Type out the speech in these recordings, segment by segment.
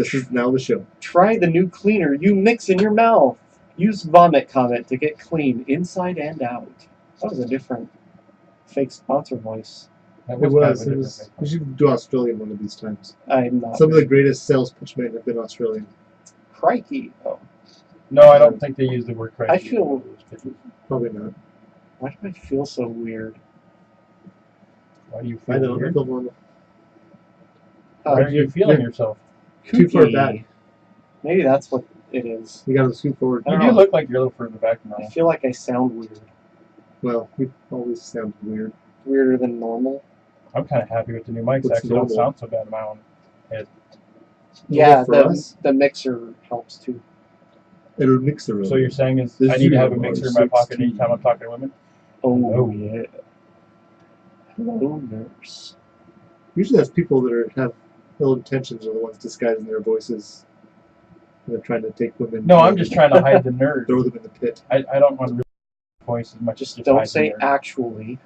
This is now the show. Try the new cleaner you mix in your mouth. Use vomit comment to get clean inside and out. That was a different fake sponsor voice. It was. We should do Australian one of these times. I'm not. Some of the greatest sales pitch men have been Australian. Crikey. Oh. No, I don't think they use the word crikey. I feel. Probably not. Why do I feel so weird? Why do you feel I know. weird? I feel normal. Why are you feeling yourself? Too far Kooky. back. Maybe that's what it is. You got to scoot forward. You do look like you're a little further back than I normal. feel like I sound weird. Well, we always sound weird. Weirder than normal. I'm kind of happy with the new mics. What's Actually, don't normal? sound so bad in my own head. Yeah, for us, the mixer helps too. it'll mix the room. So you're saying is The I need to have a 0 mixer in my pocket 16. anytime I'm talking to women? Oh, yeah. Hello, nurse. Usually that's people that have ill intentions are the ones disguising their voices. They're trying to take women. No, I'm just trying to hide the nerd. Throw them in the pit. I don't want to really voice as much. Just as don't hide the say nerd. actually.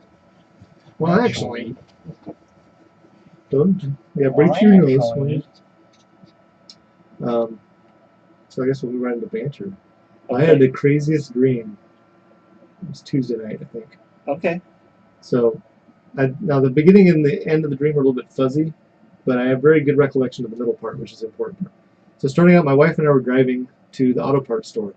Well, actually, don't. Yeah, break Well, your nose. actually. So I guess we'll be right into banter. I had the craziest dream. It was Tuesday night, I think. Okay. So, now the beginning and the end of the dream are a little bit fuzzy, but I have very good recollection of the middle part, which is the important part. So starting out, my wife and I were driving to the auto parts store.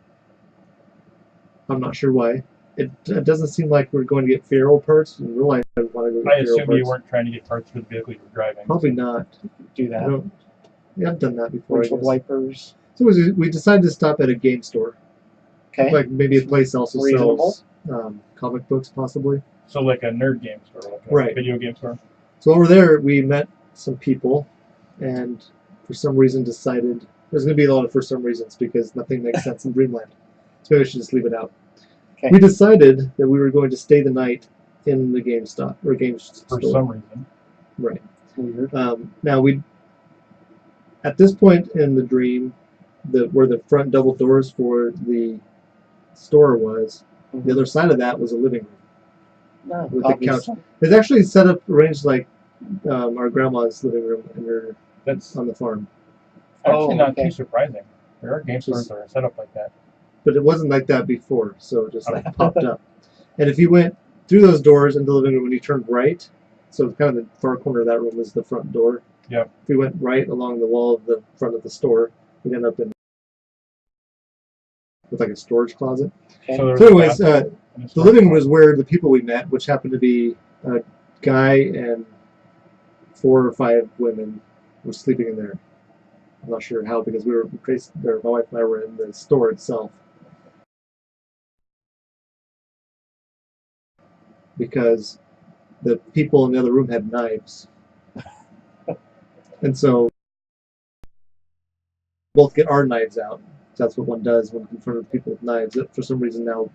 I'm not sure why. It doesn't seem like we're going to get Faro parts. In real life, I want to go get I Faro assume parts. you weren't trying to get parts for the vehicle you were driving. Probably not. Do I that. don't. Yeah, I've done that before. I Windshield guess. wipers. So we decided to stop at a game store. Okay. Like maybe a place also Reasonable. sells comic books, possibly. So like a nerd game store, like a Right. video game store. So over there, we met some people, and for some reason decided there's going to be a lot of for some reasons because nothing makes sense in Dreamland. So maybe I should just leave it out. Okay. We decided that we were going to stay the night in the GameStop or game store. For some reason. Right. Weird. Now at this point in the dream, where the front double doors for the store was, the other side of that was a living room. No, with the couch. obviously. It's actually set up, arranged like our grandma's living room That's on the farm. actually not okay. too surprising. There are game stores that are set up like that. But it wasn't like that before, so it just like popped up. And if you went through those doors into the living room, when you turned right, so kind of the far corner of that room was the front door. Yep. If you went right along the wall of the front of the store, you'd end up with like a storage closet. Okay. So, So anyways, the living room was where the people we met, which happened to be a guy and 4 or 5 women, were sleeping in there. I'm not sure how, because my wife and I were in the store itself. Because the people in the other room had knives. And so both get our knives out. That's what one does when confronted with people with knives. That for some reason now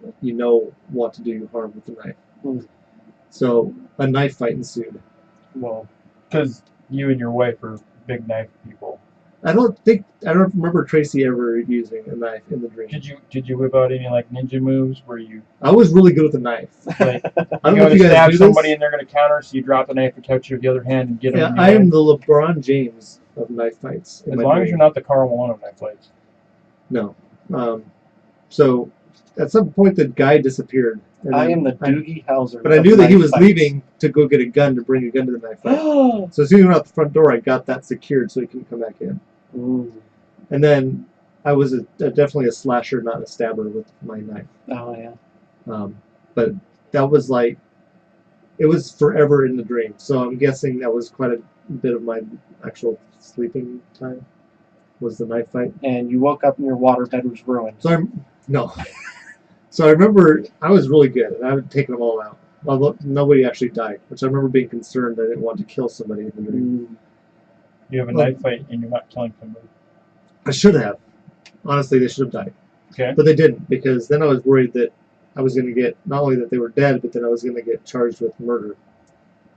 want to do harm with the knife. Mm. So a knife fight ensued. Well, because you and your wife are big knife people. I don't remember Tracy ever using a knife in the dream. Did you whip out any like ninja moves where you I was really good with the knife. like I don't you know if you guys stab do somebody this. and they're going to counter, so you drop the knife and touch you with the other hand and get Yeah, them. I am the LeBron James of knife fights. As long as you're not the Karl Malone of knife fights. No. So at some point the guy disappeared. And I am the Doogie Howser. But I knew that he was leaving to go get a gun to bring a gun to the knife fight. So as soon as he went out the front door, I got that secured so he couldn't come back in. Ooh. And then I was definitely a slasher, not a stabber with my knife. Oh, yeah. But that was like, it was forever in the dream. So I'm guessing that was quite a bit of my actual sleeping time, was the knife fight. And you woke up and your waterbed was ruined. So I remember I was really good, and I would take them all out. Although nobody actually died, which I remember being concerned I didn't want to kill somebody in the dream. You have a knife fight and you're not killing somebody. I should have. Honestly, they should have died. Okay. But they didn't, because then I was worried that I was going to get, not only that they were dead, but then I was going to get charged with murder.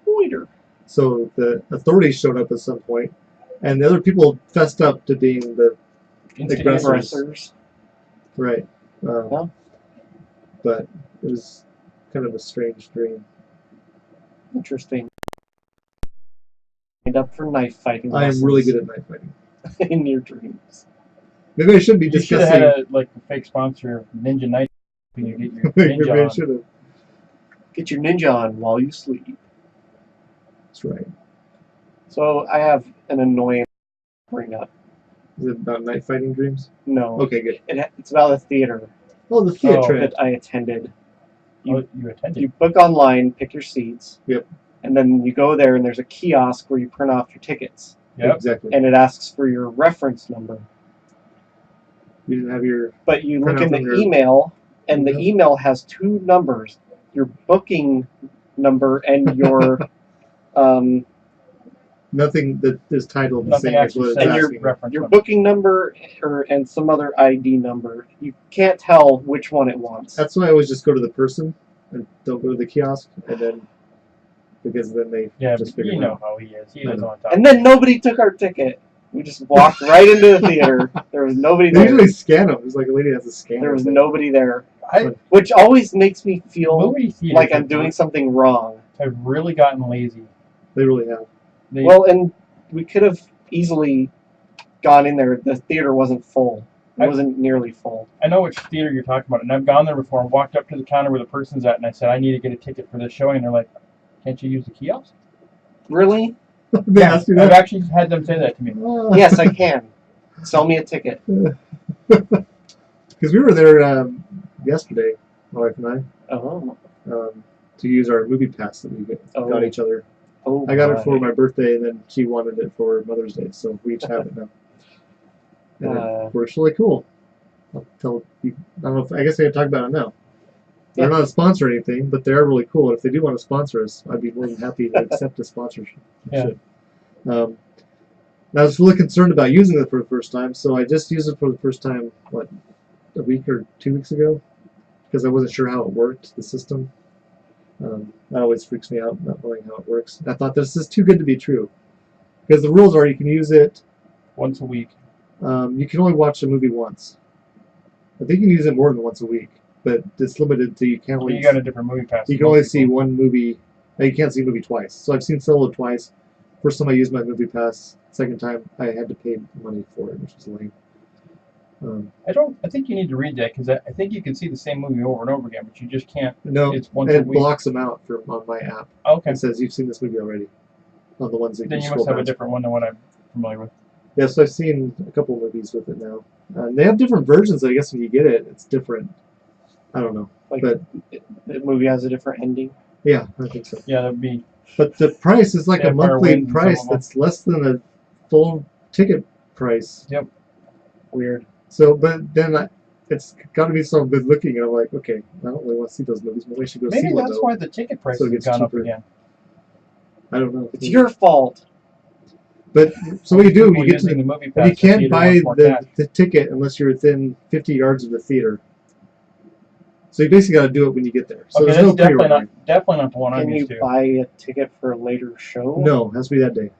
Waiter. So the authorities showed up at some point, and the other people fessed up to being the aggressors. Right. Well. But it was kind of a strange dream. Interesting. Signed up for knife fighting. I am really good at knife fighting. in your dreams. Maybe I should be You should have discussing. had a fake sponsor of Ninja Night when you get your Maybe ninja I on. should have. Get your ninja on while you sleep. That's right. So I have an annoyance to bring up. Is it about night fighting dreams? No. Okay, good. It's about a theater Oh, the theater. that I attended. You attended. You book online, pick your seats. Yep. And then you go there, and there's a kiosk where you print off your tickets. Yep. Exactly. And it asks for your reference number. You didn't have your. But you look Print in out the from your email, and the email? email has two numbers: your booking number and your Nothing that is titled the Nothing same as actually what it's says And asking. reference your number. booking number and some other ID number. You can't tell which one it wants. That's why I always just go to the person and don't go to the kiosk, and then because then they Yeah, just but figure you it know out. how he is. He I doesn't know. want to talk. And then nobody took our ticket. We just walked right into the theater. There was nobody They there. usually scan them. There's like a lady that has a scanner. There was thing. nobody there, I, which always makes me feel movie theaters like I'm doing something wrong. have really gotten lazy. They really have. They, Well, and we could have easily gone in there. The theater wasn't full. It wasn't nearly full. I know which theater you're talking about, and I've gone there before and walked up to the counter where the person's at, and I said, I need to get a ticket for this showing, and they're like, can't you use the kiosk? Really? They ask you I've that. actually had them say that to me. Yes, I can. Sell me a ticket. Because we were there yesterday, my wife and Oh. I, to use our movie pass that we got each other. Oh. I got it for my birthday, and then she wanted it for Mother's Day, so we each have it now. And it works really cool. I'll tell you, I don't know if I guess I can talk about it now. They're not a sponsor or anything, but they are really cool. If they do want to sponsor us, I'd be more than happy to accept a sponsorship. Yeah. I was really concerned about using it for the first time, so I just used it for the first time, what, a week or 2 weeks ago? Because I wasn't sure how it worked, the system. That always freaks me out, not knowing how it works. I thought this is too good to be true. Because the rules are you can use it Once a week. you can only watch a movie once. I think you can use it more than once a week, but it's limited to you can't only. You got a different movie pass. You can only see one movie. You can't see a movie twice. So I've seen Solo twice. First time I used my movie pass. Second time I had to pay money for it, which was lame. I think you need to read that because I think you can see the same movie over and over again, but you just can't. No, It's once and a it week. blocks them out on my app. Okay. It says you've seen this movie already. On the ones that Then you scroll must have a past. different one than what I'm familiar with. Yeah, so I've seen a couple of movies with it now. They have different versions. I guess when you get it, it's different. I don't know, Like but the movie has a different ending. yeah, I think so. Yeah, that'd be. But the price is like a Vampire monthly Winds and price some of them. that's less than a full ticket price. Yep. Weird. So, but then it's got to be so good looking, and I'm like, okay, I don't really want to see those movies. Maybe I should go Maybe see one that's though. why the ticket price So it has gets gone cheaper. up again. I don't know. It's your fault. But so what you do, People you get to using the movie and pass. you the can't theater buy wants more cash. the ticket unless you're within 50 yards of the theater. So you basically got to do it when you get there. So Okay, there's that's no pre-ordering. definitely not the one I'm Can you used to. buy a ticket for a later show? No, it has to be that day.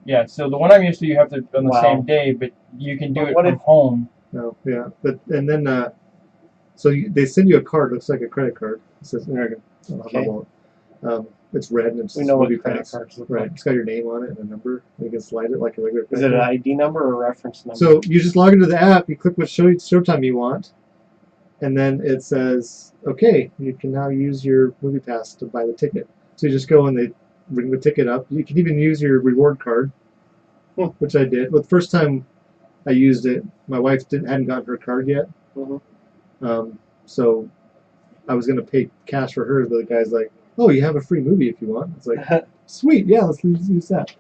Yeah, so the one I'm used to, you have to on the Wow. same day, but you can do But it what from if- home. No, yeah, but and then so they send you a card. Looks like a credit card. It says American. Okay. It's red and it's We know what movie credit pass. cards look Right, like. it's got your name on it and a number. You can slide it like a regular Is credit it an card. ID number or a reference number? So you just log into the app, you click what showtime you want, and then it says, okay, you can now use your movie pass to buy the ticket. So you just go and they bring the ticket up. You can even use your reward card, which I did. Well, the first time I used it, my wife hadn't gotten her card yet. So I was going to pay cash for hers, but the guy's like, oh, you have a free movie if you want. It's like, sweet, yeah, let's use that.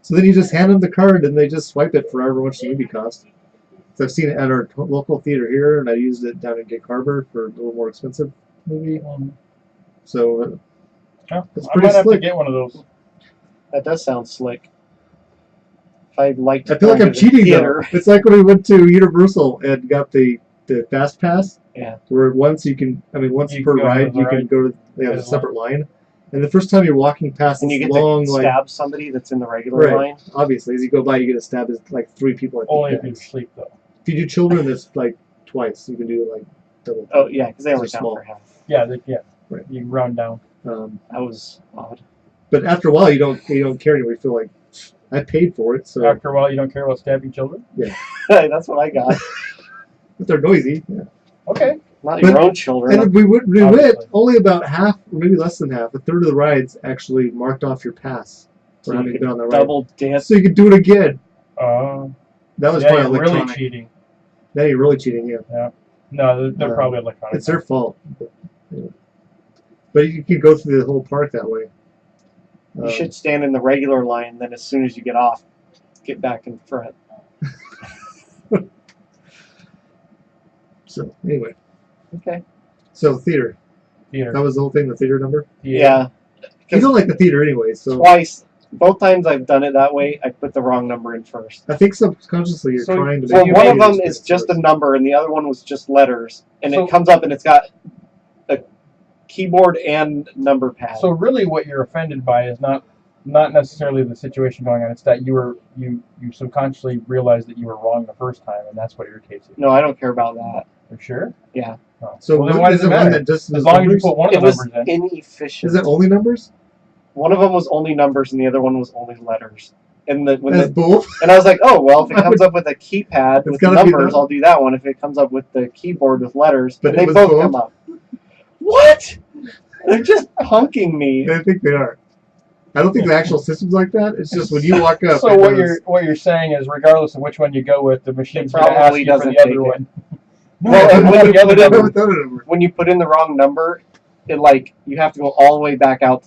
So then you just hand them the card and they just swipe it for however much the movie cost. So I've seen it at our local theater here, and I used it down in Gig Harbor for a little more expensive movie. So Yeah, it's I pretty might have to slick. get one of those. That does sound slick. If I'd like to I feel like go I'm to the cheating theater. though. It's like when we went to Universal and got the fast pass. Yeah. Where once per You can go ride to you the can ride. go to a separate line. And the first time you're walking past And you this get long to like stab somebody that's in the regular Right. line. obviously as you go by you get a stab as like 3 people at the Only if you end. sleep though. If you do children it's like twice. You can do like double. Oh yeah, because they They're only count small. for half. Yeah, Right. You can round down. That was odd. But after a while you don't care anymore. You feel like I paid for it, so After a while, you don't care about stabbing children. That's what I got. but they're noisy. Yeah. Okay. Not But- your own children. And we went Obviously. only about half, or maybe less than half, a third of the rides actually marked off your pass for So you having could been on the ride. double dip. So you could do it again. Oh. That was Yeah, probably you're electronic. really cheating. Now you're really cheating, yeah. No, they're probably electronic. It's their fault. But, yeah. But you could go through the whole park that way. You should stand in the regular line, then as soon as you get off, get back in front. So anyway, Okay. so theater. Theater. That was the whole thing. The theater number. Yeah. You don't like the theater anyway, so Twice. Both times I've done it that way, I put the wrong number in first. I think subconsciously you're So- trying to Well, make. one it of them easier is to just a first. number, and the other one was just letters. And So- it comes up, and it's got a keyboard and number pad. So really, what you're offended by is not necessarily the situation going on. It's that you subconsciously realized that you were wrong the first time, and that's what irritates you. No, I don't care about that. For sure. Yeah. Oh. So well, then what- why is does it it one matter? that just As long as you numbers? put one of It the was numbers in. inefficient. Is it only numbers? One of them was only numbers, and the other one was only letters. And As both? and I was like, oh well, if it comes up with a keypad It's with gotta be numbers, that. I'll do that one. If it comes up with the keyboard with letters, But then it they was both both? come up. What? They're just punking me. I think they are. I don't think the actual system's like that. It's just when you walk up. So it what goes- you're saying is, regardless of which one you go with, the machine's going to ask probably you for doesn't the other take it. one. No, Well, I and want when the you other put in- number. With the other number. When you put in the wrong number, it you have to go all the way back out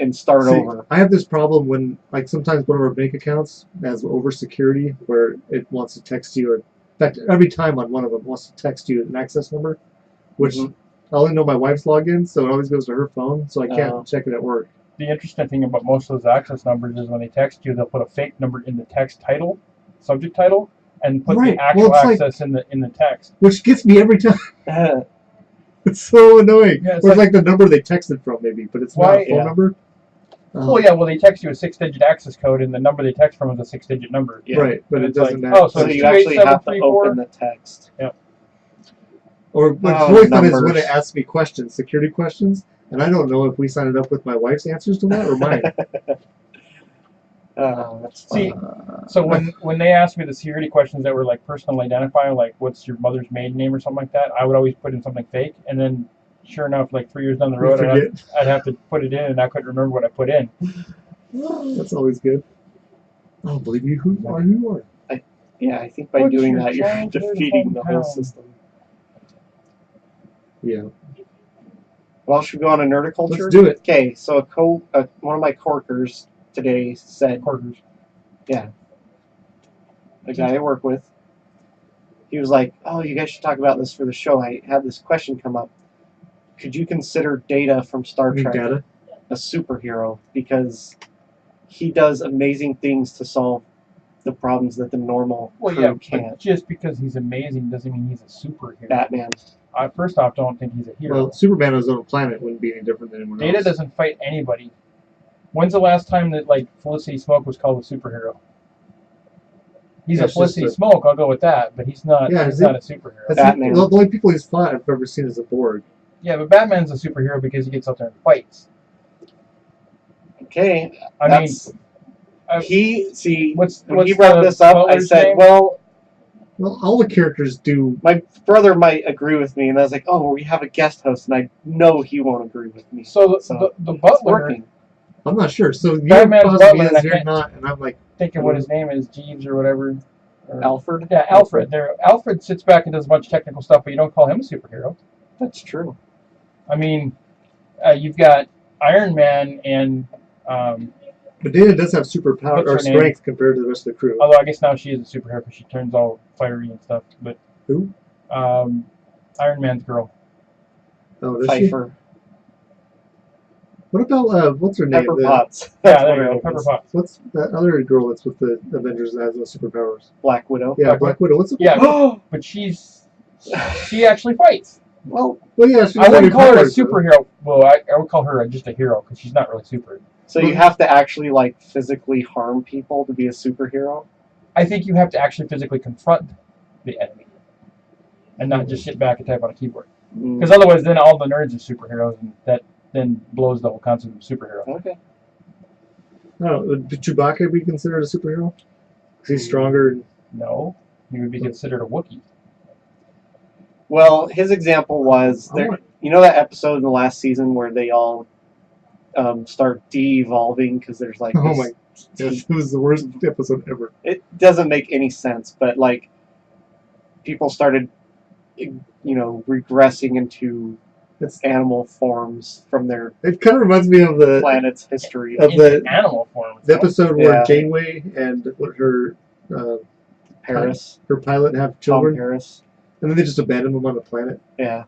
and start See, over. I have this problem when, sometimes one of our bank accounts has over security where it wants to text you, or in fact, every time on one of them wants to text you an access number, which Mhm. I only know my wife's login, so it always goes to her phone, so I can't Oh. check it at work. The interesting thing about most of those access numbers is when they text you, they'll put a fake number in the text title, subject title, and put Right. the actual Well, it's access in the text. Which gets me every time. It's so annoying. Yeah, it's Or it's like the number they texted from, maybe, but it's not Why- a phone yeah. number. Well, yeah, they text you a 6-digit access code, and the number they text from is a 6-digit number. Yeah. Right, but And it it's doesn't like, matter. oh, so So it's you actually have to 28734? open the text. Or what's Oh, really fun is when numbers. it asks me questions, security questions, and I don't know if we signed it up with my wife's answers to that or mine. That's See, fun. so when they asked me the security questions that were like personal identifier, like what's your mother's maiden name or something like that, I would always put in something fake, and then sure enough, like 3 years down the You road, forget. I'd have to put it in, and I couldn't remember what I put in. That's always good. I don't believe you who you are. Yeah, I think by What's doing your that, you're childhood defeating the whole hometown? system. Yeah. Well, should we go on a nerdiculture? Let's do it. Okay, so one of my coworkers today said, Quarters. the guy I work with, he was like, oh, you guys should talk about this for the show. I had this question come up. Could you consider Data from Star Need Trek data. a superhero? Because he does amazing things to solve the problems that the normal Well, crew yeah, can't. but just because he's amazing doesn't mean he's a superhero. Batman. I first off don't think he's a hero. Well, Superman on his own planet wouldn't be any different than anyone Data else. doesn't fight anybody. When's the last time that Felicity Smoke was called a superhero? He's Yeah, a it's Felicity just Smoke, I'll go with that, but he's not. Yeah, he's is he- not a superhero. That's Batman. the only people he's fought I've ever seen is a Borg. Yeah, but Batman's a superhero because he gets out there and fights. Okay, I mean, that's I- when he brought the this up, I butler's said, name? well, Well, all the characters do. my brother might agree with me, and I was like, oh, we have a guest host, and I know he won't agree with me. So the It's butler, working. I'm not sure. So you're Batman's positive butler, he and I is, you're can't- not, and I'm like, thinking what his name is, Jeeves or whatever. Or- Alfred? Yeah, Alfred. Alfred sits back and does a bunch of technical stuff, but you don't call him a superhero. That's true. I mean, you've got Iron Man and but Data does have superpower What's or her name? strength compared to the rest of the crew. although I guess now she is a superhero because she turns all fiery and stuff. But Who? Iron Man's girl. Oh, does she? Pfeiffer. What about what's her name? Pepper The- Potts. Yeah, That's there what you her go, name Pepper is. Potts. What's that other girl that's with the Avengers that has no superpowers? Black Widow. Yeah, Black Widow. What's the Yeah, but she actually fights. Well, Well, yeah, she I wouldn't doesn't call her a have powers, though. superhero. Well, I would call her just a hero because she's not really super. so you have to actually physically harm people to be a superhero? I think you have to actually physically confront the enemy and not just sit back and type on a keyboard. Mm. Because otherwise, then all the nerds are superheroes, and that then blows the whole concept of superhero. Okay. I don't know. Would Chewbacca be considered a superhero? 'Cause he's stronger. And, No, he would be considered a Wookiee. Well, his example was there. You know that episode in the last season where they all start de-evolving because there's like oh this, my! It was the worst episode ever. it doesn't make any sense, but like people started, regressing into animal forms from their It kind of reminds me of the planet's history. Of In the- animal form. the episode where Yeah. Janeway and her Paris, pilot have Tom children, Paris. and then they just abandon them on the planet. Yeah.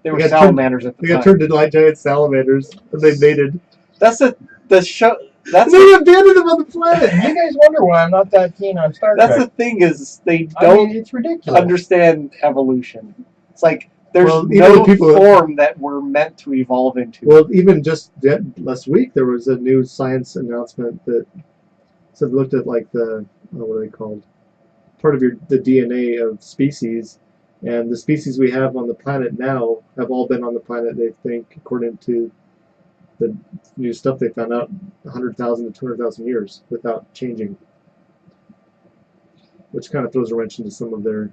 They were got salamanders at the They got time. turned into like giant salamanders, and they mated. That's the show. And they abandoned them on the planet. You guys wonder why I'm not that keen on Star That's Trek. the thing is they I don't mean, it's ridiculous. understand evolution. It's like there's Well, even no the people that- form that we're meant to evolve into. Well, even just last week, there was a new science announcement that said looked at like the what are they called? Part of the DNA of species, and the species we have on the planet now have all been on the planet. They think, according to the new stuff they found out, 100,000 to 200,000 years without changing, which kind of throws a wrench into some of their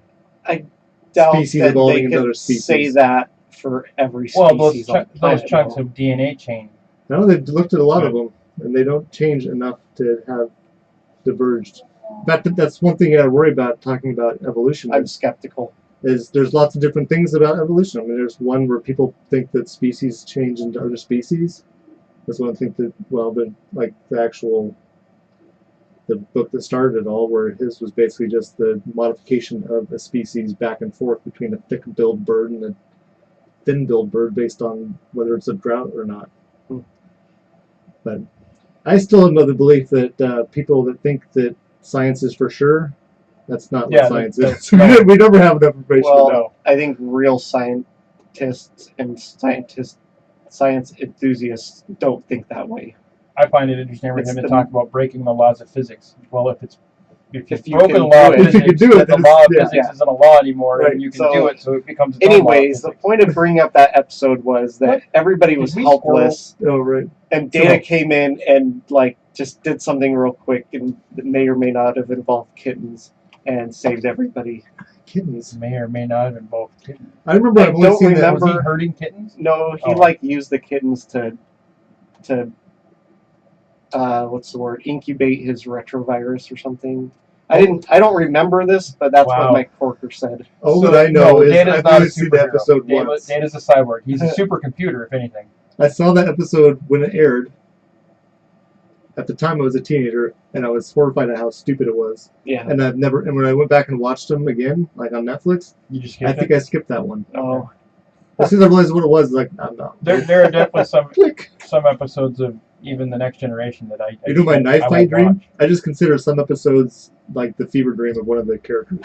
Doubt species that evolving they into other could species. say that for every species. Well, those, on the those planet, chunks though. of DNA change. No, they've looked at a lot of them, and they don't change enough to have diverged. That's one thing you got to worry about talking about evolution. I'm skeptical. Is there's lots of different things about evolution. I mean, there's one where people think that species change into other species. There's one think that, well, the book that started it all, where his was basically just the modification of a species back and forth between a thick-billed bird and a thin-billed bird based on whether it's a drought or not. But I still am of the belief that people that think that science is for sure, that's not what science is. We never have enough information Well, to know. I think real scientists and science enthusiasts don't think that way. I find it interesting every It's time they the- talk about breaking the laws of physics. Well, if you've you broken can the law do of it. If you physics, can do it, then the then law of it's- physics isn't a law anymore, Right. and you can So, do it, so it becomes its own law of Anyways, the physics. point of bringing up that episode was that What? everybody was Did we helpless, Oh, right. and Data came in and just did something real quick, and that may or may not have involved kittens, and saved everybody. Kittens. May or may not have involved kittens. I remember I I've only don't seen remember- Was he hurting kittens? No, he Oh. used the kittens to what's the word? Incubate his retrovirus or something. I don't remember this, but that's Wow. what my corker said. All So, that I know no, is Data's I've not only a seen the superhero. episode once. Data's a cyborg. He's a supercomputer, if anything. I saw that episode when it aired. At the time, I was a teenager, and I was horrified at how stupid it was. Yeah. And when I went back and watched them again, like on Netflix, You just I skipped think it. I skipped that one. Oh, As soon as I realized what it was, like, I'm not. There are definitely Click. some episodes of even the Next Generation that I You know my knife I fight won't dream? watch. I just consider some episodes like the fever dream of one of the characters.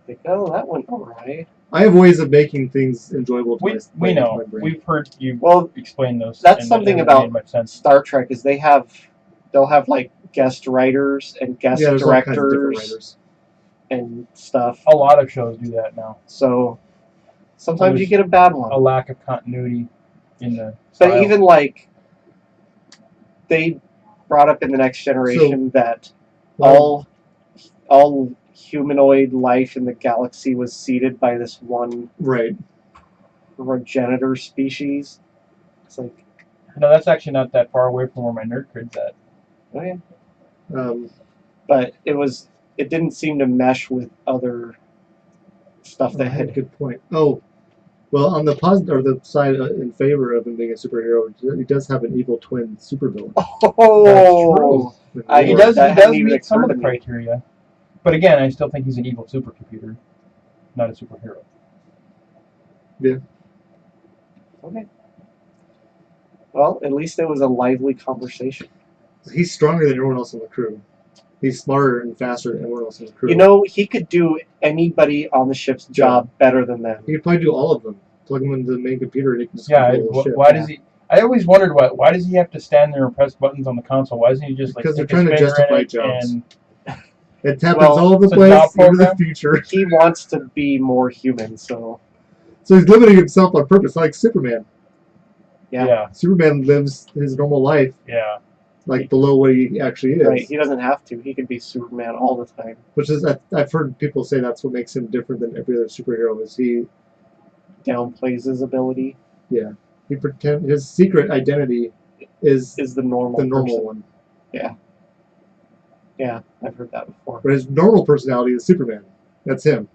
that went alright. I have ways of making things enjoyable to We my know. brain. We've heard you Well, explain those. that's and something it about made much sense. Star Trek is they'll have like guest writers and guest Yeah, there's all kinds of different directors writers. and stuff. A lot of shows do that now. So sometimes There's you get a bad one. A lack of continuity in the But style. even they brought up in the Next Generation that all humanoid life in the galaxy was seeded by this one Right. progenitor species. It's like, No, that's actually not that far away from where my nerd crid's at. oh yeah. Um, But it didn't seem to mesh with other stuff that I had a had. good point. Oh, well, on the positive or the side in favor of him being a superhero, he does have an evil twin supervillain. Oh, I- He Or does that hadn't even meet some of the occurred to me. criteria, but again, I still think he's an evil supercomputer, not a superhero. okay. Well, at least it was a lively conversation. He's stronger than everyone else on the crew. He's smarter and faster than everyone else on the crew. You know, he could do anybody on the ship's job better than them. he could probably do all of them. Plug him into the main computer and he can just Yeah, control the ship. why does he? I always wondered why does he have to stand there and press buttons on the console? Why doesn't he just Because stick they're trying his to finger in justify it jobs. and It happens Well, all over the it's a place, job even the program. future. He wants to be more human, so So he's limiting himself on purpose, like Superman. Yeah. Superman lives his normal life, Yeah. like below what he actually is. Right. He doesn't have to. He can be Superman all the time. Which is, I've heard people say that's what makes him different than every other superhero. Is he Downplays his ability. his secret identity is the normal person. one. Yeah, I've heard that before. But his normal personality is Superman. That's him.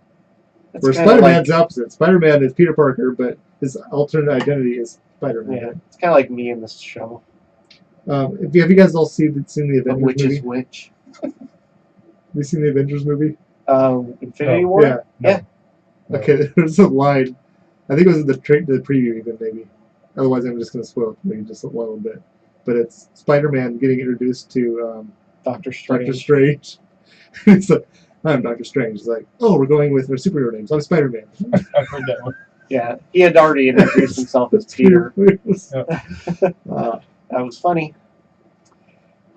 It's Where kinda Spider-Man's opposite. Spider-Man is Peter Parker, but his alternate identity is Spider-Man. Yeah, it's kind of like me in this show. Have you guys all seen the But Avengers which movie? is which? Have you seen the Avengers movie? Infinity No. War? Yeah. Yeah. No. Okay, there's a line. I think it was in the preview even, maybe. Otherwise, I'm just going to spoil it for you just a little bit. But it's Spider-Man getting introduced to Doctor Strange. Doctor Strange. He's like, I'm Doctor Strange. He's like, oh, we're going with our superhero names. I'm Spider-Man. I've heard that one. Yeah, he had already introduced himself as Peter. Uh, That was funny.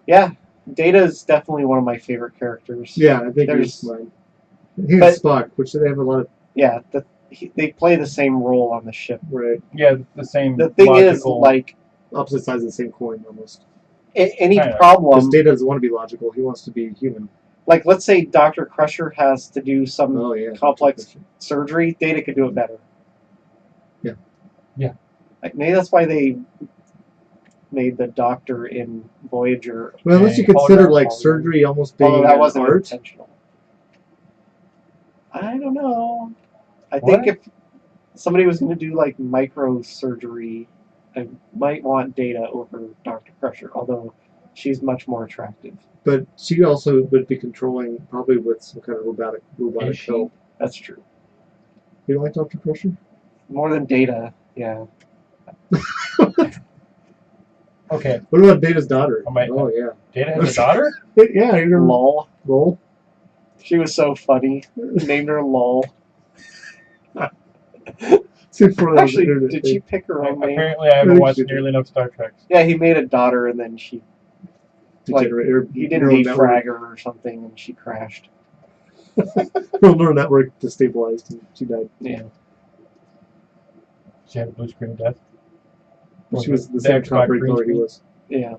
Yeah, Data is definitely one of my favorite characters. yeah, I think There's- he's mine. He and Spock, which they have a lot of, Yeah, they play the same role on the ship. right, Yeah, the same. The thing is, logical- like, opposite sides of the same coin, almost. any Kinda. Because problem, Data doesn't want to be logical. He wants to be human. like, let's say Dr. Crusher has to do some Oh, yeah. complex surgery, Data could do it better. Yeah. Yeah. Like, maybe that's why they made the Doctor in Voyager. Well, unless you Okay. consider, like, Hologram. surgery almost being Although that an wasn't art. intentional. I don't know. I What? think if somebody was going to do like microsurgery, I might want Data over Dr. Crusher, although she's much more attractive. But she also would be controlling, probably with some kind of robotic Is she? help. That's true. You don't like Dr. Crusher? More than Data, yeah. Okay, What about Data's daughter? I might- Oh, yeah. Data has a daughter. Yeah, you know, Lol. Lol. She was so funny. Named her Lol. Actually, did she pick her own name? Apparently, I haven't think watched she did. nearly enough Star Trek. Yeah, he made a daughter and then she he didn't defrag her or something and she crashed. Neural network destabilized and she died. Yeah. She had a blue screen of death. She was the The same Xbox copper green color he screen. was. Yeah.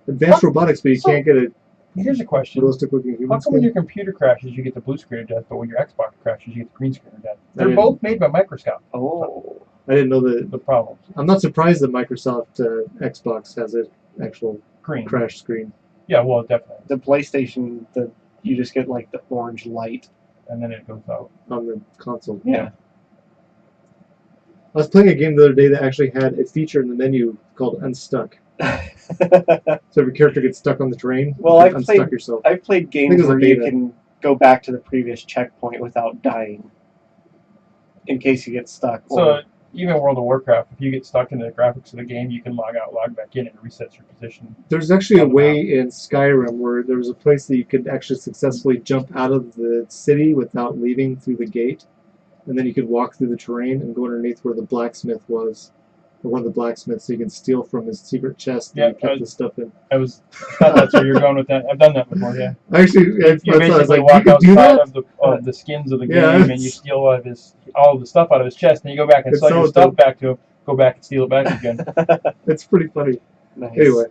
Advanced robotics, but you So- can't get a Here's a question: realistic looking how human come when skin. your computer crashes you get the blue screen of death, but when your Xbox crashes you get the green screen of death? They're didn't- both made by Microsoft. Oh. I didn't know that. The problems. I'm not surprised that Microsoft Xbox has an actual Green. crash screen. Yeah, well, definitely. The PlayStation, you just get like the orange light. And then it goes out. On the console. Yeah. I was playing a game the other day that actually had a feature in the menu called Unstuck. So every character gets stuck on the terrain. Well, you I've can unstuck played- yourself. I've played think games it was a where you beta. can go back to the previous checkpoint without dying. In case you get stuck. So even World of Warcraft, if you get stuck in the graphics of the game, you can log out, log back in, and it resets your position. There's actually a on the way in Skyrim where there was a place that you could actually successfully jump out of the city without leaving through the gate, and then you could walk through the terrain and go underneath where the blacksmith was, or one of the blacksmiths, so you can steal from his secret chest that Yeah, he kept the stuff in. I thought that's where you're going with that. I've done that before, yeah. Actually, You I was basically like, walk you could do outside that? of the skins of the game, Yeah. and you steal all the stuff out of his chest, and you go back and It's sell your so stuff dope. back to him, go back and steal it back again. It's pretty funny. nice. Anyway,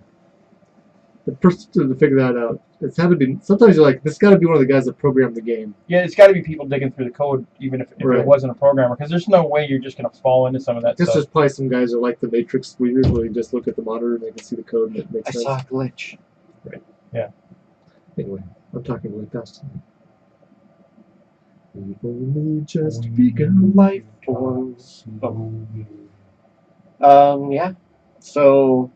the person to figure that out, it's had to be. Sometimes you're like, this got to be one of the guys that programmed the game. Yeah, it's got to be people digging through the code, even if Right. it wasn't a programmer, because there's no way you're just going to fall into some of I that guess stuff. there's probably some guys that are like the Matrix readers where you just look at the monitor and they can see the code and it makes I sense. saw a glitch. Anyway, I'm talking really fast. We've only just begun. Life forms. Yeah. So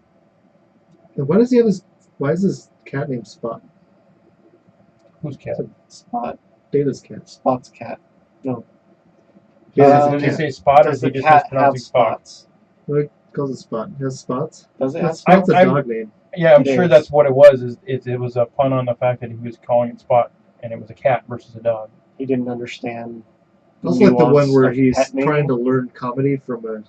And why does he have his? Why is his cat named Spot? Who's cat? Spot. Data's cat. Spot's cat. No. Data's Did he cat. say spot, or Does is he the just cat have mispronouncing spot? spots? What calls it Spot? It has spots. Does it have spots? Spot's a I'm- dog name. Yeah, I'm It sure is. that's what it was. It was a pun on the fact that he was calling it spot, and it was a cat versus a dog. He didn't understand. Also like the one nuance where of he's pet naming. trying to learn comedy from a.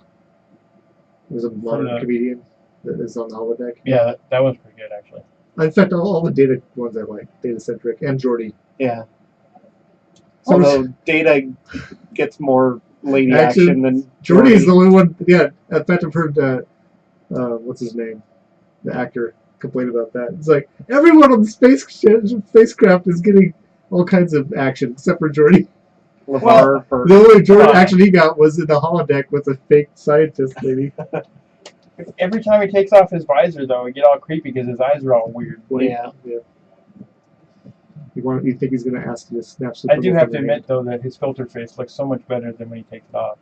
There's a modern the- comedian that is on the holodeck. Yeah, that was pretty good actually. In fact, all the data ones I like, data centric, and Jordy. Yeah. So Although Data gets more lady Action. action than Jordy's the only one. Yeah, in fact, I've heard what's his name, the actor, complain about that. It's like everyone on the spacecraft is getting all kinds of action except for Jordy. LeVar Burton. The only Jordy action he got was in the holodeck with a fake scientist lady. Every time he takes off his visor, though, it get all creepy because his eyes are all weird. Yeah. You think he's gonna ask you to snap? I do have to admit, though, that his filter face looks so much better than when he takes it off.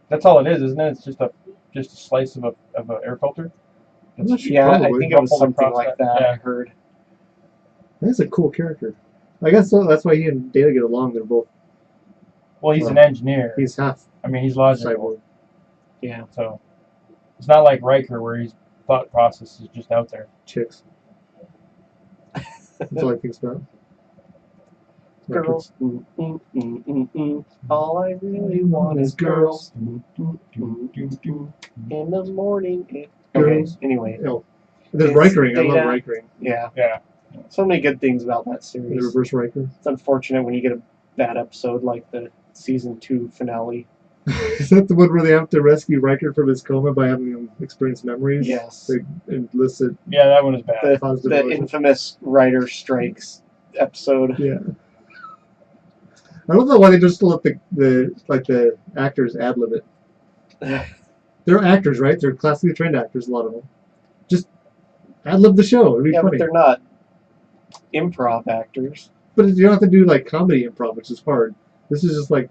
That's all it is, isn't it? It's just a slice of a air filter. Yeah, I Probably. think it was Ruffled something across like that, that. yeah. I heard. That's a cool character. I guess that's why he and Data get along. They're both. Well, he's an engineer. He's half I mean, he's logical. cyborg. Yeah. So it's not like Riker, where his thought process is just out there. Chicks. That's all he thinks about. Girls. All I really want is girls. In the morning. Girls. Anyway. Oh, there's It's Rikering. I love Data. Rikering. Yeah. Yeah. So many good things about that The series. reverse Riker. It's unfortunate when you get a bad episode like the season 2 finale. Is that the one where they have to rescue Riker from his coma by having him experience memories? Yes. They elicit. Yeah, that one is bad. Positive The emotion. infamous writer strikes episode. Yeah. I don't know why they just let the actors ad lib it. They're actors, right? They're classically trained actors, a lot of them. Just ad lib the show. It'd be Yeah, funny. but they're not improv actors. But you don't have to do like comedy improv, which is hard. This is just like,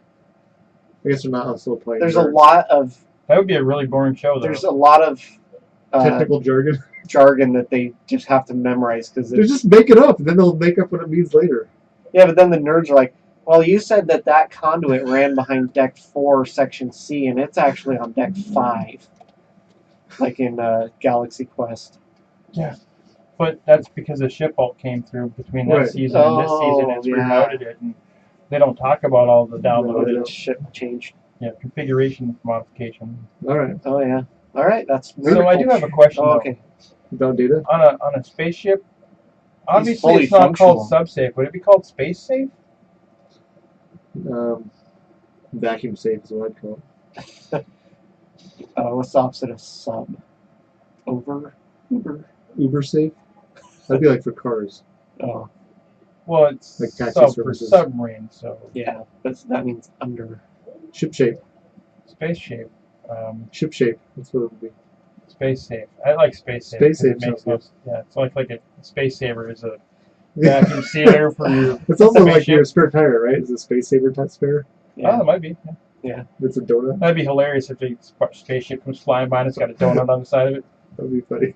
I guess they're not also playing. There's a lot of That would be a really boring show, though. there's a lot of technical jargon. jargon that they just have to memorize because They just make it up, and then they'll make up what it means later. yeah. But then the nerds are like, well, you said that conduit ran behind deck 4, section C, and it's actually on deck 5, like in Galaxy Quest. Yeah. But that's because a ship alt came through between that Right. season and this season, and it's yeah. rerouted it, and they don't talk about all the downloaded The ship changed. configuration modification. All right. Oh yeah. All right, that's. So I do have a question, Oh, though. okay. About Data. On a spaceship, obviously fully it's not called functional. subsafe. Would it be called space safe? Vacuum safe is what I'd call it. What's the opposite of sub? Uber. Uber safe. That'd be like for cars. Oh Well, it's Like taxi sub for services. submarine, so yeah, that means under. Ship shape. space shape, Ship shape. That's what it would be. space safe. I like space safe. Space 'cause it safe makes sounds no, yeah, it's like a space saver is a vacuum sealer for your. It's also like spaceship. your spare tire, right? Is a space saver type spare? Oh, it might be. Yeah. It's a donut. That'd be hilarious if the spaceship comes flying by and it's got a donut on the side of it. That'd be funny.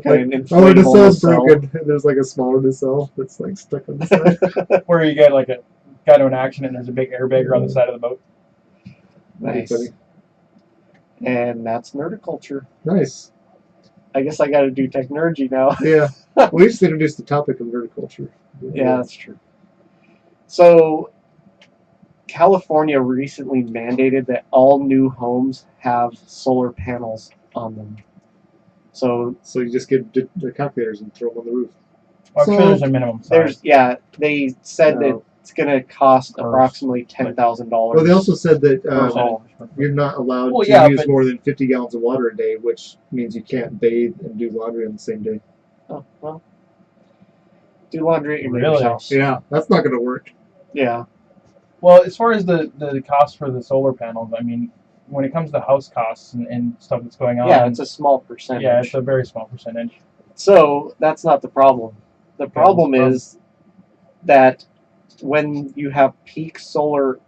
Kind of Oh, the inflatable cell's nacelle. broken. And there's like a smaller nacelle that's like stuck on the side. Where you get like a got into an accident and there's a big airbagger on the side of the boat. That'd be Nice. And that's nerdiculture. Nice. I guess I got to do Technergy now. Yeah. We just introduced the topic of verticulture. Yeah, that's true. So, California recently mandated that all new homes have solar panels on them. So So you just get the calculators and throw them on the roof. I'm So, sure there's a minimum size. they said that No. it's going to cost Gross. approximately $10,000. Well, they also said that per home. you're not allowed Well, to yeah, use but- more than 50 gallons of water a day, which means you can't bathe and do laundry on the same day. Oh, well, do laundry at your Really? neighbor's house. Yeah, that's not going to work. Yeah. Well, as far as the cost for the solar panels, I mean, when it comes to house costs and stuff that's going on, Yeah, it's a small percentage. yeah, it's a very small percentage. So that's not the problem. The problem is that when you have peak solar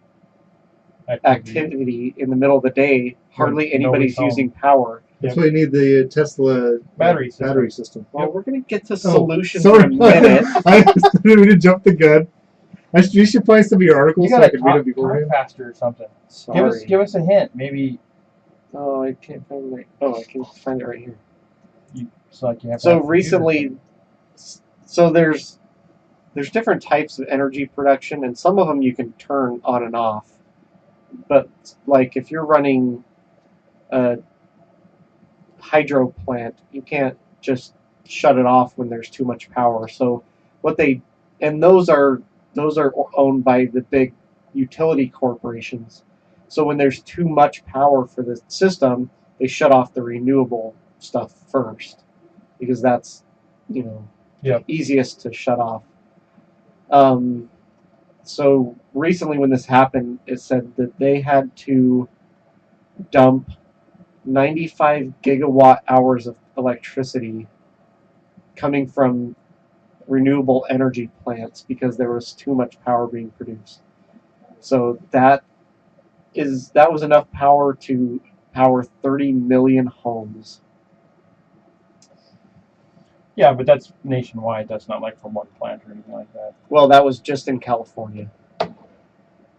activity in the middle of the day, hardly Nobody's anybody's home. using power. That's why you need the Tesla Battery system. battery system. Well, we're going to get to solutions sorry. in a minute. I didn't mean to jump the gun. You should probably some of your articles You so I gotta can read talk, them beforehand. faster or something. Sorry. Give us a hint. Maybe Oh, I can't find it. Oh, I can find it right here. it's like you have. to So have a computer. recently, so there's different types of energy production, and some of them you can turn on and off. But like if you're running a hydro plant, you can't just shut it off when there's too much power. So those are owned by the big utility corporations. So when there's too much power for the system, they shut off the renewable stuff first because that's, Yep. easiest to shut off. So recently when this happened, it said that they had to dump 95 gigawatt hours of electricity coming from renewable energy plants because there was too much power being produced. So that was enough power to power 30 million homes. Yeah, but that's nationwide. That's not like from one plant or anything like that. Well, that was just in California.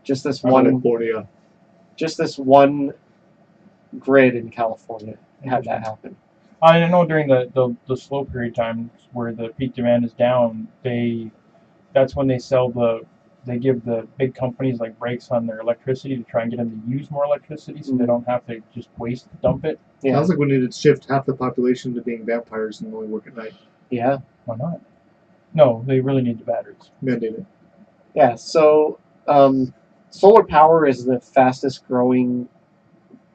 Just this California. just this one grid in California had that happen. I know during the slow period times where the peak demand is down, that's when they give the big companies like breaks on their electricity to try and get them to use more electricity so they don't have to just dump it. Yeah. Sounds like we need to shift half the population to being vampires and only work at night. Yeah. Why not? No, they really need the batteries. Mandate it. Yeah. So solar power is the fastest growing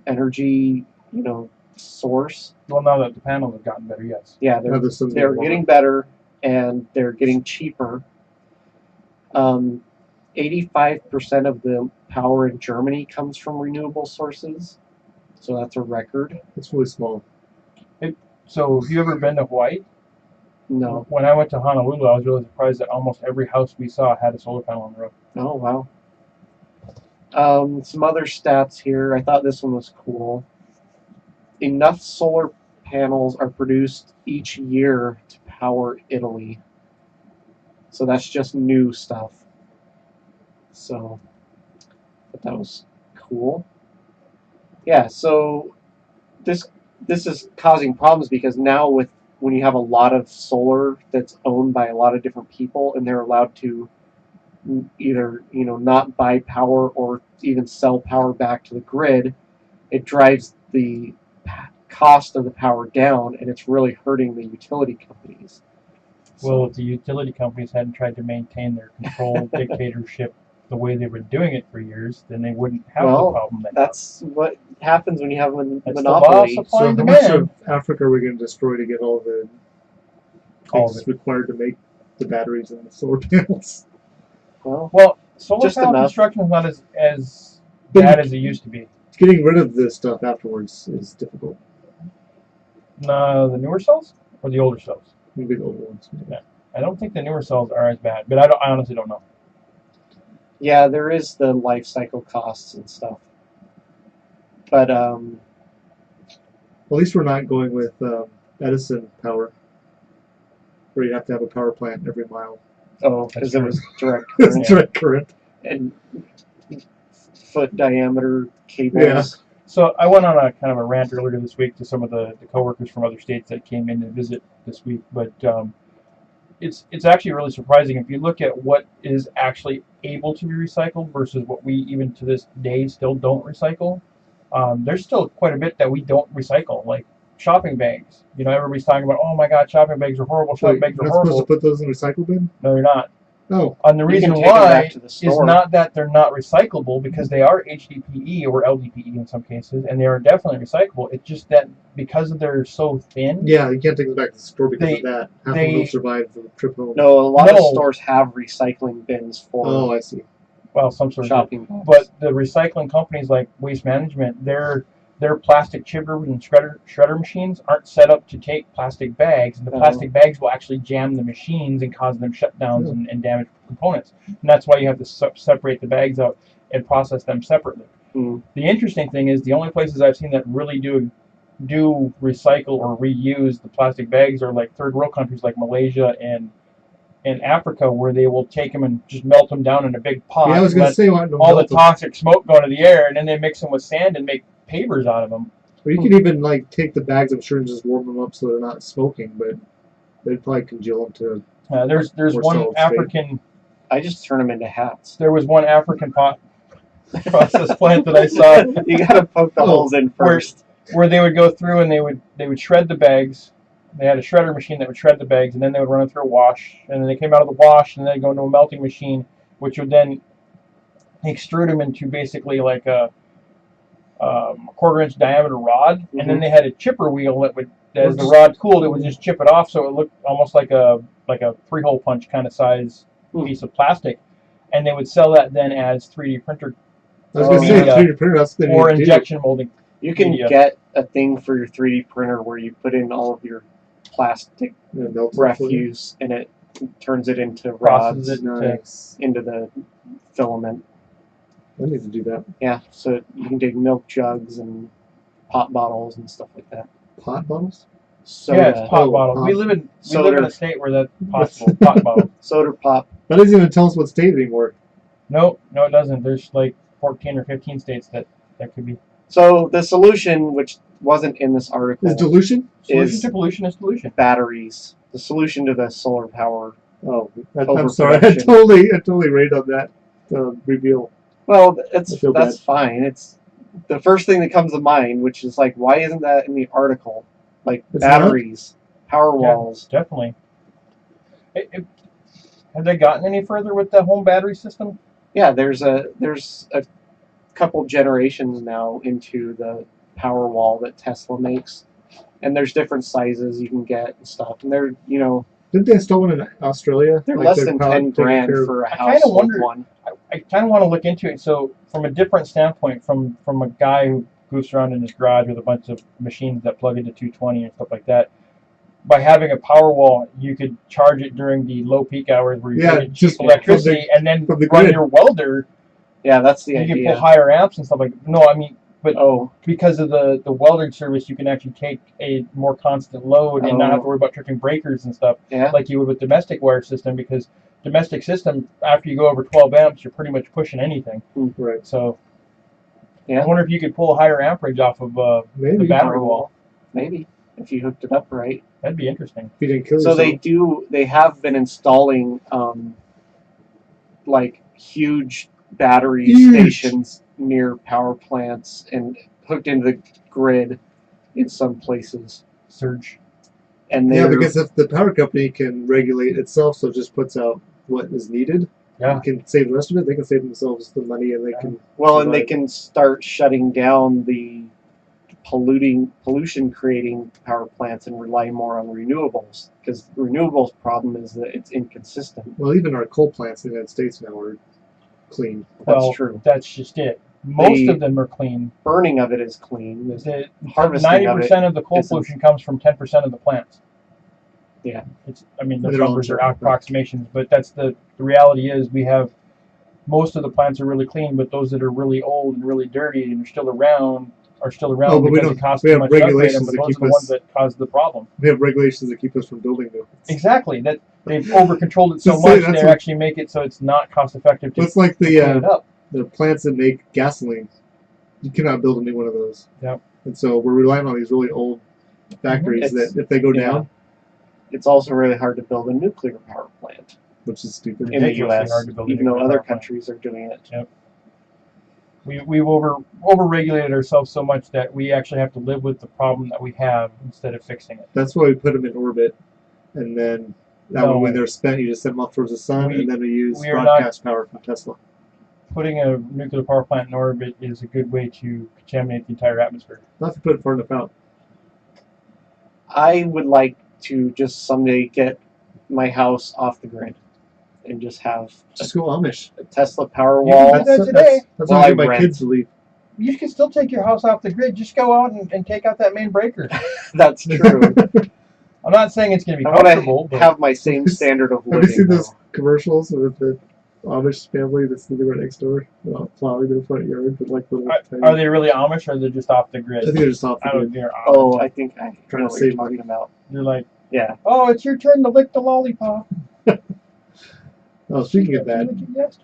energy, source. Well, now that the panels have gotten better, yes. Yeah, they're getting better and they're getting cheaper. 85% of the power in Germany comes from renewable sources, so that's a record. It's really small. So, have you ever been to Hawaii? No. When I went to Honolulu, I was really surprised that almost every house we saw had a solar panel on the roof. Oh, wow. Some other stats here. I thought this one was cool. Enough solar panels are produced each year to power Italy. So that's just new stuff. So that was cool. Yeah, so this is causing problems because now when you have a lot of solar that's owned by a lot of different people and they're allowed to either not buy power or even sell power back to the grid, it drives the cost of the power down and it's really hurting the utility companies. Well, if the utility companies hadn't tried to maintain their control dictatorship the way they were doing it for years, then they wouldn't have the problem. That's what happens when you have a That's monopoly. The law of supply So and how much demand. of Africa are we going to destroy to get all the things required to make the batteries and the solar panels? Well, solar just panel enough. construction is not as bad as it used to be. Getting rid of this stuff afterwards is difficult. The newer cells or the older cells? Maybe the older ones. Yeah. I don't think the newer cells are as bad, but I honestly don't know. Yeah, there is the life cycle costs and stuff. But at least we're not going with Edison power, where you have to have a power plant every mile. Oh, because it was direct It's current direct current. and foot diameter cables. Yeah. So I went on a kind of a rant earlier this week to some of the coworkers from other states that came in to visit this week, but it's actually really surprising if you look at what is actually able to be recycled versus what we even to this day still don't recycle. There's still quite a bit that we don't recycle, like shopping bags. Everybody's talking about, oh my God, shopping bags are horrible. Shopping bags are You're not horrible. supposed to put those in the recycle bin? No, you're not. Oh. And the reason take them why back to the is store. not that they're not recyclable, because they are HDPE or LDPE in some cases, and they are definitely recyclable. It's just that because they're so thin. Yeah, you can't take them back to the store because of that. Half of them will survive the trip home. No, a lot of stores have recycling bins for. Oh, I see. Well, some sort of shopping bags. But the recycling companies like Waste Management, their plastic chipper and shredder machines aren't set up to take plastic bags, and the plastic bags will actually jam the machines and cause them shutdowns and damage components. And that's why you have to separate the bags out and process them separately. Mm. The interesting thing is the only places I've seen that really do recycle or reuse the plastic bags are like third world countries like Malaysia and Africa, where they will take them and just melt them down in a big pot. Yeah, I was going to say all the toxic smoke go into the air, and then they mix them with sand and make pavers out of them. Or you could even take the bags, I'm sure, and just warm them up so they're not smoking, but they'd probably congeal them to. There's one African. I just turn them into hats. There was one African process plant that I saw. You gotta poke the holes in first. Where they would go through and they would shred the bags. They had a shredder machine that would shred the bags, and then they would run it through a wash, and then they came out of the wash, and then they go into a melting machine, which would then they extrude them into basically like a 1/4 inch diameter rod, and then they had a chipper wheel that would, as the rod cooled, it would just chip it off, so it looked almost like a 3-hole punch kind of size piece of plastic, and they would sell that then as 3D printer I was going to say, 3D printer, that's the or injection molding. You can get a thing for your 3D printer where you put in all of your plastic refuse and it turns it into rods, into the filament. I need to do that. Yeah, so you can take milk jugs and pop bottles and stuff like that. Pot bottles? Soda. Yeah, it's pop bottles. We live in a state where that's possible. Pot bottles. Soda pop. That doesn't even tell us what state anymore. No, it doesn't. There's like 14 or 15 states that could be. So the solution, which wasn't in this article, is dilution. Solution to pollution is dilution. Batteries. The solution to the solar power. Oh, I'm sorry. I totally rained on that reveal. Well, that's fine. It's the first thing that comes to mind, which is like, why isn't that in the article? Like it's batteries, power walls. Definitely. Have they gotten any further with the home battery system? Yeah, there's a couple generations now into the power wall that Tesla makes, and there's different sizes you can get and stuff. And they're didn't they install one in Australia? They're less than 10 grand for a house with one. I kind of want to look into it. So from a different standpoint, from a guy who goofs around in his garage with a bunch of machines that plug into 220 and stuff like that. By having a power wall, you could charge it during the low peak hours where you're getting cheap electricity, and then run your welder. Yeah, that's the idea. You can pull higher amps and stuff like that. No, I mean, but because of the welding service, you can actually take a more constant load and not have to worry about tripping breakers and stuff like you would with domestic wire system, because domestic system, after you go over 12 amps, you're pretty much pushing anything. Right. So I wonder if you could pull a higher amperage off of the battery wall. Maybe, if you hooked it up right. That'd be interesting. If you didn't kill yourself. So they have been installing like huge battery stations near power plants and hooked into the grid in some places. Surge. And because if the power company can regulate itself, so it just puts out what is needed, you can save the rest of it. They can save themselves the money, and they can and they can start shutting down the pollution creating power plants and rely more on renewables, because renewables problem is that it's inconsistent. Well, even our coal plants in the United States now are clean. That's true. That's just it. Most of them are clean. Burning of it is clean. Harvesting 90% of the coal pollution comes from 10% of the plants. Yeah. The numbers are approximations, but that's the reality is we have most of the plants are really clean, but those that are really old and really dirty and are still around because it costs too much to upgrade them, but those are the ones that cause the problem. We have regulations that keep us from building them. Exactly. That they've over-controlled it so much they actually make it so it's not cost-effective to it's like clean it up. The plants that make gasoline. You cannot build a new one of those. Yep. And so we're relying on these really old factories that if they go down. It's also really hard to build a nuclear power plant. Which is stupid. In the U.S., even though other countries are doing it. Yep. We've over-regulated ourselves so much that we actually have to live with the problem that we have instead of fixing it. That's why we put them in orbit, and then when they're spent, you just send them off towards the sun, and then we use broadcast power from Tesla. Putting a nuclear power plant in orbit is a good way to contaminate the entire atmosphere. Not to put it far enough out. I would like to just someday get my house off the grid and just have go Amish. A Tesla Power wall. You can do that today. That's why I get my kids to leave. You can still take your house off the grid. Just go out and take out that main breaker. That's true. I'm not saying it's going to be comfortable. I have my same standard of living. Have you seen those commercials with the Amish family that's living right next door, plowing their front yard with like little? Are they really Amish, or are they just off the grid? I think they're just off the grid. I think I trying know to what save you're talking about. They're like, oh, it's your turn to lick the lollipop. Oh, speaking of that,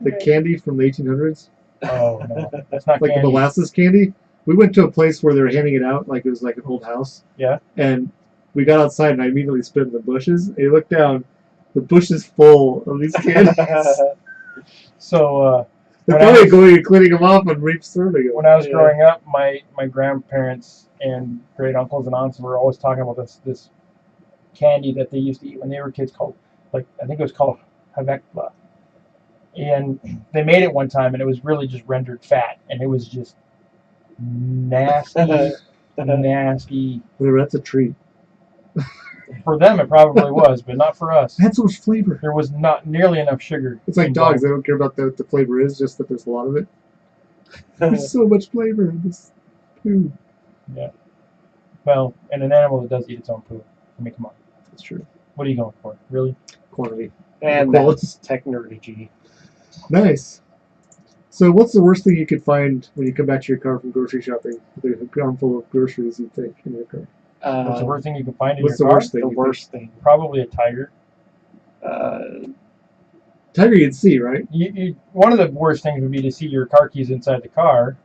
the candy from the 1800s. Oh no, that's not like candy. The molasses candy. We went to a place where they were handing it out like it was like an old house. Yeah. And we got outside and I immediately spit in the bushes. And you look down, the bush is full of these candies. So they're probably going and cleaning them off and reserving them. When I was growing up, my grandparents and great uncles and aunts were always talking about this candy that they used to eat when they were kids called, I think it was called Havekla. And they made it one time, and it was really just rendered fat, and it was just nasty, nasty. Whatever, that's a treat. For them, it probably was, but not for us. It had so much flavor. There was not nearly enough sugar. It's like involved. dogs. They don't care about what the flavor is, just that there's a lot of it. There's so much flavor in this poo. Yeah. Well, and an animal that does eat its own poo. I mean, come on. That's true. What are you going for? Really? Quantity. And that's Technergy. Nice. So what's the worst thing you could find when you come back to your car from grocery shopping with a armful of groceries you take in your car? What's the worst thing you can find in What's your the car? worst thing? The you worst think? thing. Probably a tiger. Tiger you'd see, right? One of the worst things would be to see your car keys inside the car.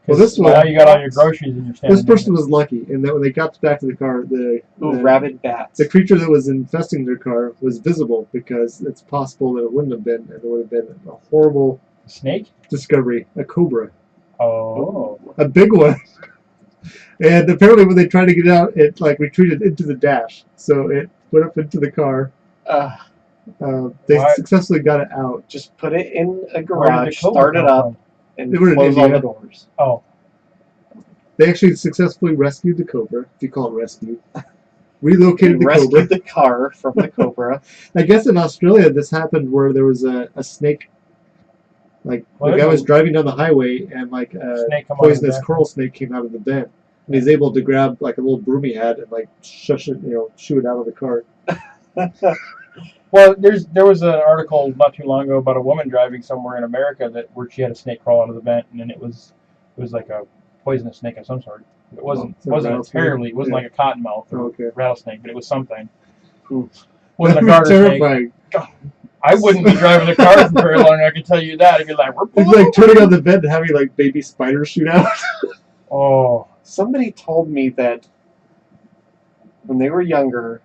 Well, this one, now you got all your groceries and you're standing. this person was lucky in that when they got back to the car, the rabid bats. the creature that was infesting their car was visible, because it's possible that it wouldn't have been, and it would have been a horrible Snake? discovery. A cobra. Oh. A big one. And apparently when they tried to get it out, it like retreated into the dash. So it went up into the car. They Why- successfully got it out. Just put it in a Where did garage, the cobra start it come up, from? and They were in close all India. the doors. Oh. They actually successfully rescued the cobra, if you call it rescue. Relocated the Rescued cobra. the car from the cobra. I guess in Australia this happened where there was a snake. Like Well, the guy there's was driving down the highway and like a Snake come out of the poisonous vent. coral snake came out of the vent. And he's able to grab like a little broom he had and like shush it, shoo it out of the car. Well, there was an article not too long ago about a woman driving somewhere in America where she had a snake crawl out of the vent, and then it was like a poisonous snake of some sort. It wasn't Oh, it's a rattlesnake? it wasn't Yeah. like a cottonmouth or Oh, okay. rattlesnake, but it was something. Ooh. Wasn't a That garter was snake. terrifying. I wouldn't be driving a car for very long. I can tell you that. I'd be like, we're It's like turning on the vent and having like baby spiders shoot out. Oh, Somebody told me that when they were younger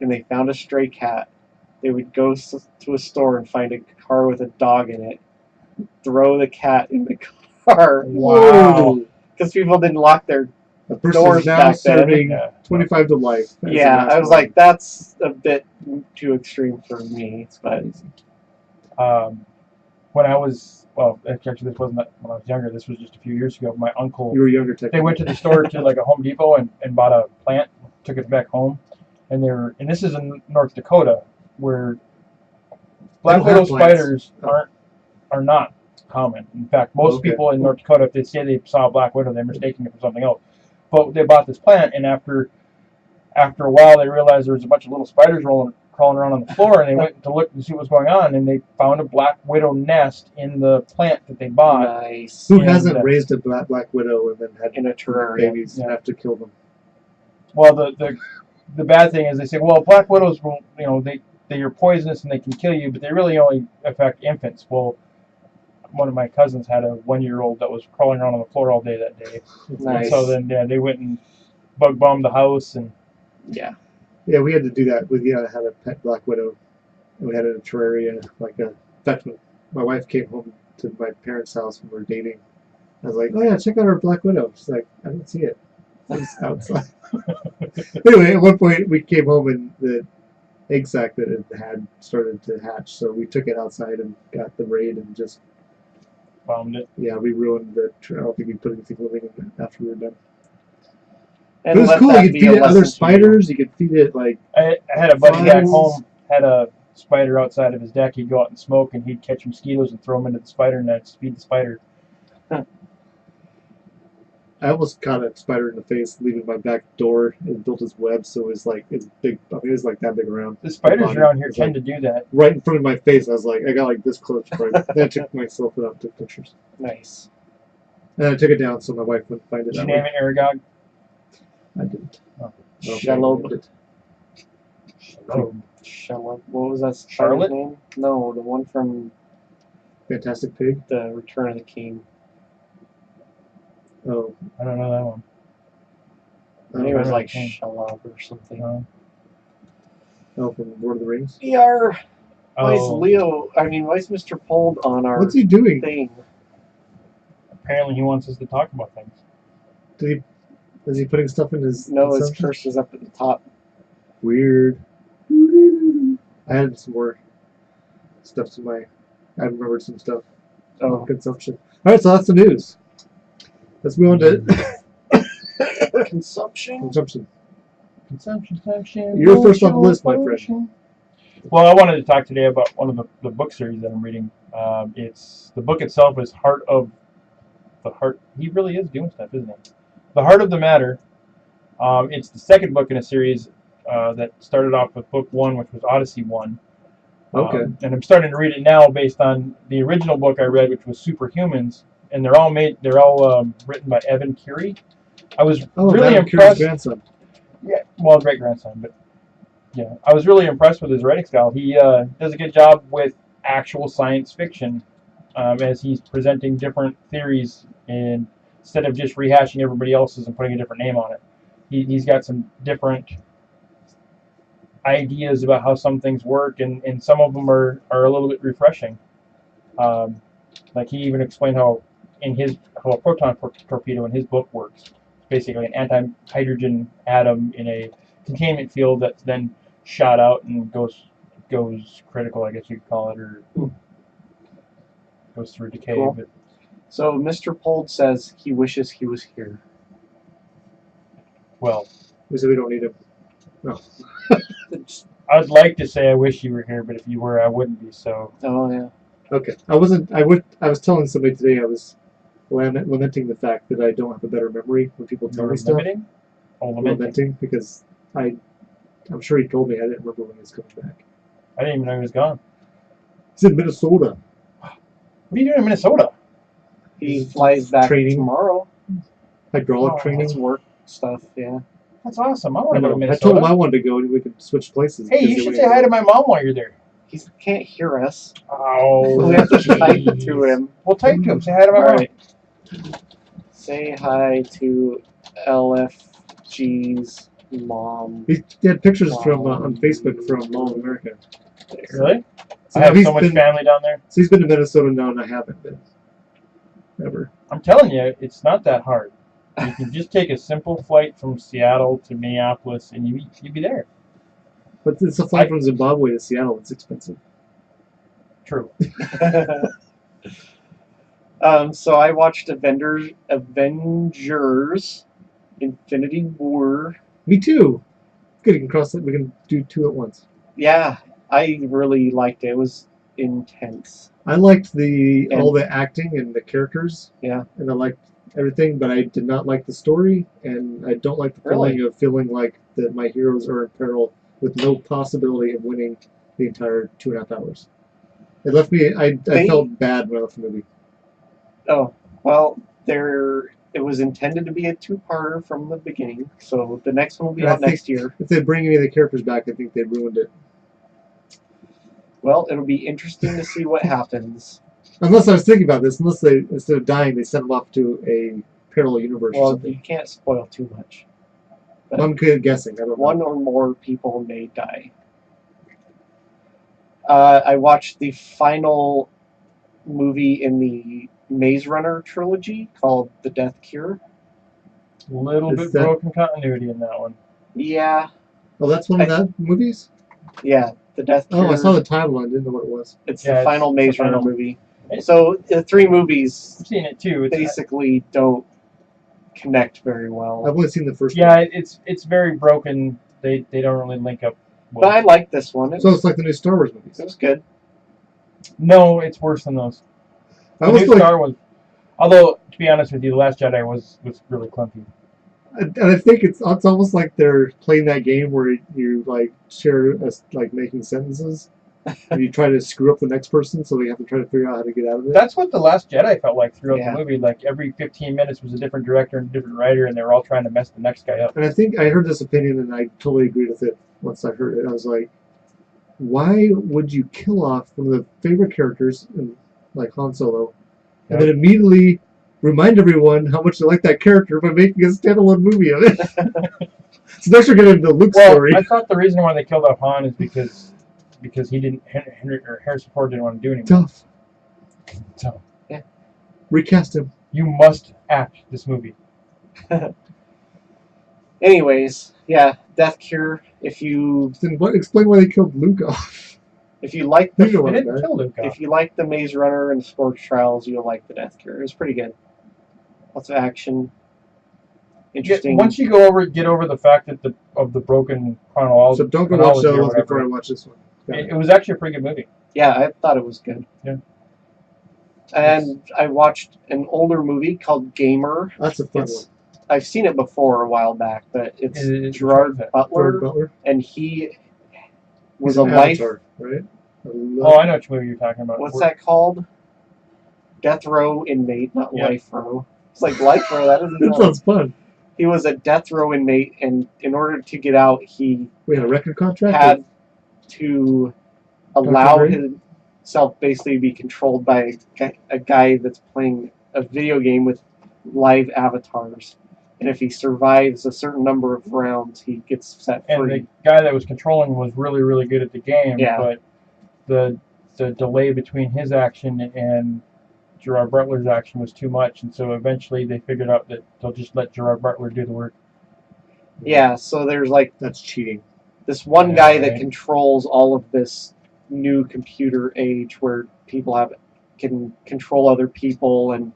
and they found a stray cat, they would go to a store and find a car with a dog in it, throw the cat in the car wow. because people didn't lock their A person Doors is now back then. serving Yeah. 25 to life. as a Yeah, I was mastermind. like, that's a bit too extreme for me. But When I was, actually this wasn't when I was younger. This was just a few years ago. My uncle, You were younger, they technically. went to the store to like a Home Depot and bought a plant, took it back home, and this is in North Dakota where black don't have widow plants. spiders are not common. In fact, most Okay. people in North Dakota, if they say they saw a black widow, they're mistaking it for something else. But they bought this plant, and after a while, they realized there was a bunch of little spiders crawling around on the floor, and they went to look to see what's going on, and they found a black widow nest in the plant that they bought. nice. Who And, hasn't raised a black widow and then had In a terrarium. babies Yeah. and have to kill them? Well, the bad thing is they say, well, black widows will, they are poisonous and they can kill you, but they really only affect infants. Well, one of my cousins had a 1-year-old that was crawling around on the floor all day that day. Nice. So then they went and bug bombed the house, and Yeah. Yeah, we had to do that. We had a pet black widow, and we had it in a terraria. In fact, when my wife came home to my parents' house when we were dating, I was like, "Oh yeah, check out our black widow." She's like, "I didn't see it. It's outside." Anyway, at one point we came home and the egg sac that it had started to hatch, so we took it outside and got the raid and just bombed it. we ruined the. I don't think we put anything living in it after we were done. And But it was let cool. that You could be feed a it other lesson to you. spiders. You could feed it like I had a buddy back Flies. home had a spider outside of his deck. He'd go out and smoke, and he'd catch mosquitoes and throw them into the spider nets, feed the spider. I almost caught a spider in the face leaving my back door and built his web, so it was like it's big. I mean, it was like that big around. The spiders body. around here It's tend to do that. Right in front of my face. I was like, I got like this close. Then I took my cell phone out and took pictures. Nice. And I took it down so my wife wouldn't find it. Did you that name way. it Aragog? I didn't. Oh. I don't think I Shalom. named it. Oh. Charlotte. What was that spider's Charlotte? name? No, the one from Fantastic Pig. the Return of the King. Oh, I don't know that one. I think it was Return of like the King. Shalom or something. No. oh, from Lord of the Rings. Why is Oh, why is Mr. Pold on our What's he doing? thing? apparently he wants us to talk about things. Is he putting stuff in his? No, his consumption? cursor's up at the top. Weird. I added some more stuff to my I remembered some stuff. Oh. Consumption. All right, so that's the news. Let's move on to Consumption. consumption. Consumption. You're first on the list, my friend. Well, I wanted to talk today about one of the book series that I'm reading. It's the book itself is Heart of the Heart. He really is doing stuff, isn't he? The Heart of the Matter. It's the second book in a series that started off with book 1, which was Odyssey 1. Okay. And I'm starting to read it now based on the original book I read, which was Superhumans, and they're all written by Evan Curie. I was really Madame Curie's impressed. grandson. Yeah, well, great grandson, but yeah, I was really impressed with his writing style. He does a good job with actual science fiction, as he's presenting different theories, and instead of just rehashing everybody else's and putting a different name on it, he's got some different ideas about how some things work, and some of them are a little bit refreshing. Like he even explained how a proton torpedo in his book works. It's basically an anti-hydrogen atom in a containment field that's then shot out and goes critical, I guess you could call it, or goes through decay. Cool. But So Mr. Pold says he wishes he was here. well, We said we don't need him. No. I'd like to say I wish you were here, but if you were, I wouldn't be. So Oh yeah. Okay. I was telling somebody today I was lamenting the fact that I don't have a better memory when people tell me stuff. limiting. Oh, Lamenting because I'm sure he told me I didn't remember when he was coming back. I didn't even know he was gone. He's in Minnesota. What are you doing in Minnesota? He flies back Training. tomorrow. Hydraulic Oh, training. It's work stuff. Yeah. That's awesome. I want to go to I Minnesota. told him I wanted to go and we could switch places. Hey, you should say hi to my mom while you're there. He can't hear us. Oh, We have to type it jeez. to him. Well, type to him. Say hi to my All mom. right. Say hi to LFG's mom. He had pictures from on Facebook from Mall of America. Really? So I have he's so much been, family down there. So he's been to Minnesota now, and I haven't been. Ever. I'm telling you, it's not that hard. You can just take a simple flight from Seattle to Minneapolis, and you'd be there. But it's a flight from Zimbabwe to Seattle. It's expensive. True. So I watched Avengers Infinity War. Me too. Good, you can cross it. We can do two at once. Yeah, I really liked it. It was intense. I liked all the acting and the characters. Yeah. And I liked everything, but I did not like the story, and I don't like the feeling of feeling like that my heroes are in peril with no possibility of winning the entire 2.5 hours. It left me. I felt bad when I left the movie. Oh well, it was intended to be a two-parter from the beginning, so the next one will be out next year. If they bring any of the characters back, I think they ruined it. Well, it'll be interesting to see what happens. Unless I was thinking about this, unless they, instead of dying, they send them off to a parallel universe or Well, something. you can't spoil too much. But I'm guessing. I don't know. one or more people may die. I watched the final movie in the Maze Runner trilogy called The Death Cure. A little Is bit that- broken continuity in that one. Yeah, Oh, that's one of the movies? yeah, The Death Cure. Oh, I saw the title. I didn't know what it was. It's Yeah, the it's final the Maze Runner final. movie. So the three movies I've seen it too. It's, basically don't connect very well. I've only seen the first yeah, one. it's very broken. They don't really link up well. But I like this one. It So it's like the new Star Wars movies. was good. No, it's worse than those. I The was new like, Star Wars. Although, to be honest with you, The Last Jedi was really clunky. and I think it's almost like they're playing that game where you like share like making sentences, and you try to screw up the next person, so they have to try to figure out how to get out of it. That's what The Last Jedi felt like throughout Yeah. the movie. Like every 15 minutes was a different director and a different writer, and they were all trying to mess the next guy up. And I think I heard this opinion, and I totally agreed with it once I heard it. I was like, why would you kill off one of the favorite characters, like Han Solo, and then immediately remind everyone how much they like that character by making a standalone movie of it? So next we're getting into the Luke story. I thought the reason why they killed off Han is because he didn't Harrison Ford didn't want to do anymore. Tough. So Recast him. you must act this movie. Anyways, yeah, Death Cure. If you Then explain why they killed Luke off. If you like You know They what, didn't guy? kill Luke off. if you like the Maze Runner and the Scorch Trials, you'll like the Death Cure. It was pretty good. Lots of action. Interesting. Once you get over the fact that the broken chronology. So don't go watch the other ones before I watch this one. It was actually a pretty good movie. Yeah, I thought it was good. Yeah. And I watched an older movie called Gamer. That's a fun It's- one. I've seen it before a while back, but it's Which Gerard one's that? Butler, George Butler. and he was He's a an life. Avatar, right? Oh, I know which movie you're talking about. What's that called? Death row inmate, not Yeah. life row. It's like life row. That doesn't That know. sounds fun. He was a death row inmate, and in order to get out, he We had a record contract. had to allow Dre? himself basically to be controlled by a guy that's playing a video game with live avatars. And if he survives a certain number of rounds, he gets set And free. the guy that was controlling was really, really good at the game. Yeah. But the delay between his action and Gerard Butler's action was too much, and so eventually they figured out that they'll just let Gerard Butler do the work. Yeah, so there's like That's cheating. this one Yeah, guy that right. controls all of this new computer age where people can control other people, and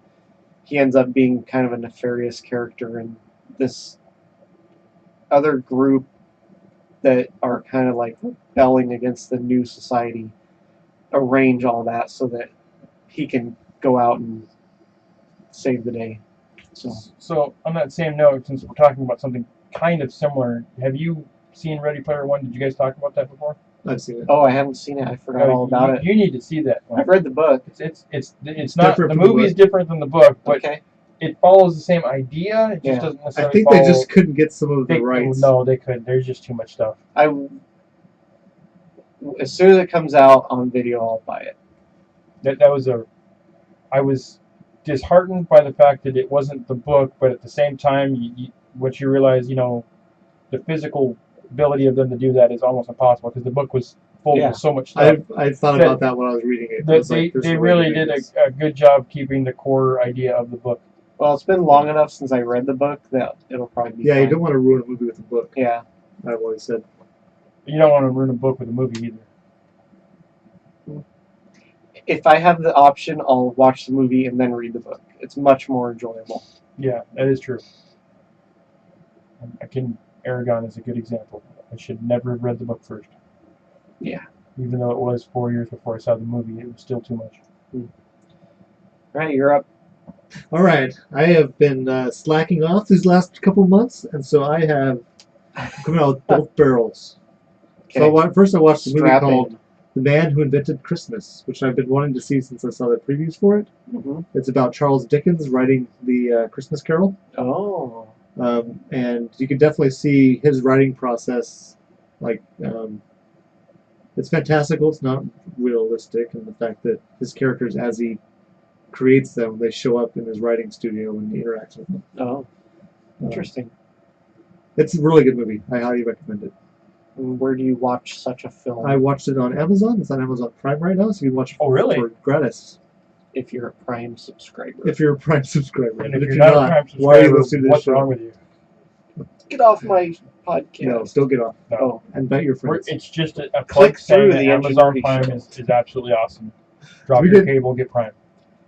he ends up being kind of a nefarious character, and this other group that are kind of like rebelling against the new society arrange all that so that he can go out and save the day. So on that same note, since we're talking about something kind of similar, have you seen Ready Player One? Did you guys talk about that before? I've seen it. Oh, I haven't seen it. I forgot all about it. You need to see that one. I've read the book. It's not different the from the movie is book. different than the book, but Okay. it follows the same idea. It just Yeah. doesn't I necessarily. think follow, they just couldn't get some of the they, rights. No, they couldn't. There's just too much stuff. As soon as it comes out on video, I'll buy it. I was disheartened by the fact that it wasn't the book, but at the same time, what you realize, the physical ability of them to do that is almost impossible because the book was full Yeah. of so much stuff. I thought about that when I was reading it. I was like, there's They no way to really do did this. a good job keeping the core idea of the book. Well, it's been long enough since I read the book that it'll probably be Yeah, you fine. don't want to ruin a movie with a book. Yeah. I've always said. You don't want to ruin a book with a movie either. If I have the option, I'll watch the movie and then read the book. It's much more enjoyable. Yeah, that is true. Aragon is a good example. I should never have read the book first. Yeah. Even though it was 4 years before I saw the movie, it was still too much. All right, you're up. All right, I have been slacking off these last couple of months, and so I have come out with both barrels. Okay. So first I watched a movie Strap called in. The Man Who Invented Christmas, which I've been wanting to see since I saw the previews for it. Mhm. It's about Charles Dickens writing the Christmas Carol. Oh. And you can definitely see his writing process. It's fantastical. It's not realistic, and the fact that his characters, as he creates them, they show up in his writing studio and he interacts with them. Oh. Interesting. It's a really good movie. I highly recommend it. And where do you watch such a film? I watched it on Amazon. It's on Amazon Prime right now, so you can watch it Oh, really? for gratis if you're a Prime subscriber. if you're a Prime subscriber. And But if you're not a Prime why are you subscriber, listening to this what's show? wrong with you? Get off my podcast. No, don't get off. No. Oh. And bet your friends. It's just a Click plug saying through that the Amazon Enginerdy Prime Show. is absolutely awesome. Drop We your did- cable, get Prime.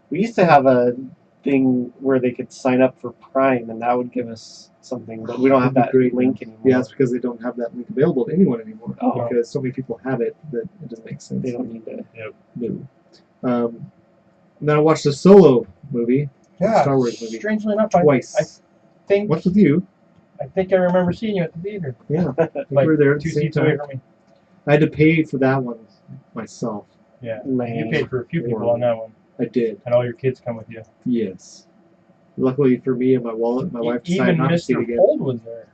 We used to have a thing where they could sign up for Prime, and that would give us something, but we don't have That'd that be great, link man. anymore. Yeah, it's because they don't have that link available to anyone anymore. Oh. Because so many people have it that it doesn't make sense. They don't need to. No. And then I watched a Solo movie, Yeah, Star Wars movie, strangely enough, twice. I think What's with you? I remember seeing you at the theater. Yeah, we Like were there at the 2 same seats away time. from me. I had to pay for that one myself. Yeah, Lame. you paid for a few people on that one, I did. and all your kids come with you. Yes. Luckily for me and my wallet, my wife decided Even not to see it Mr. again. Holt was there.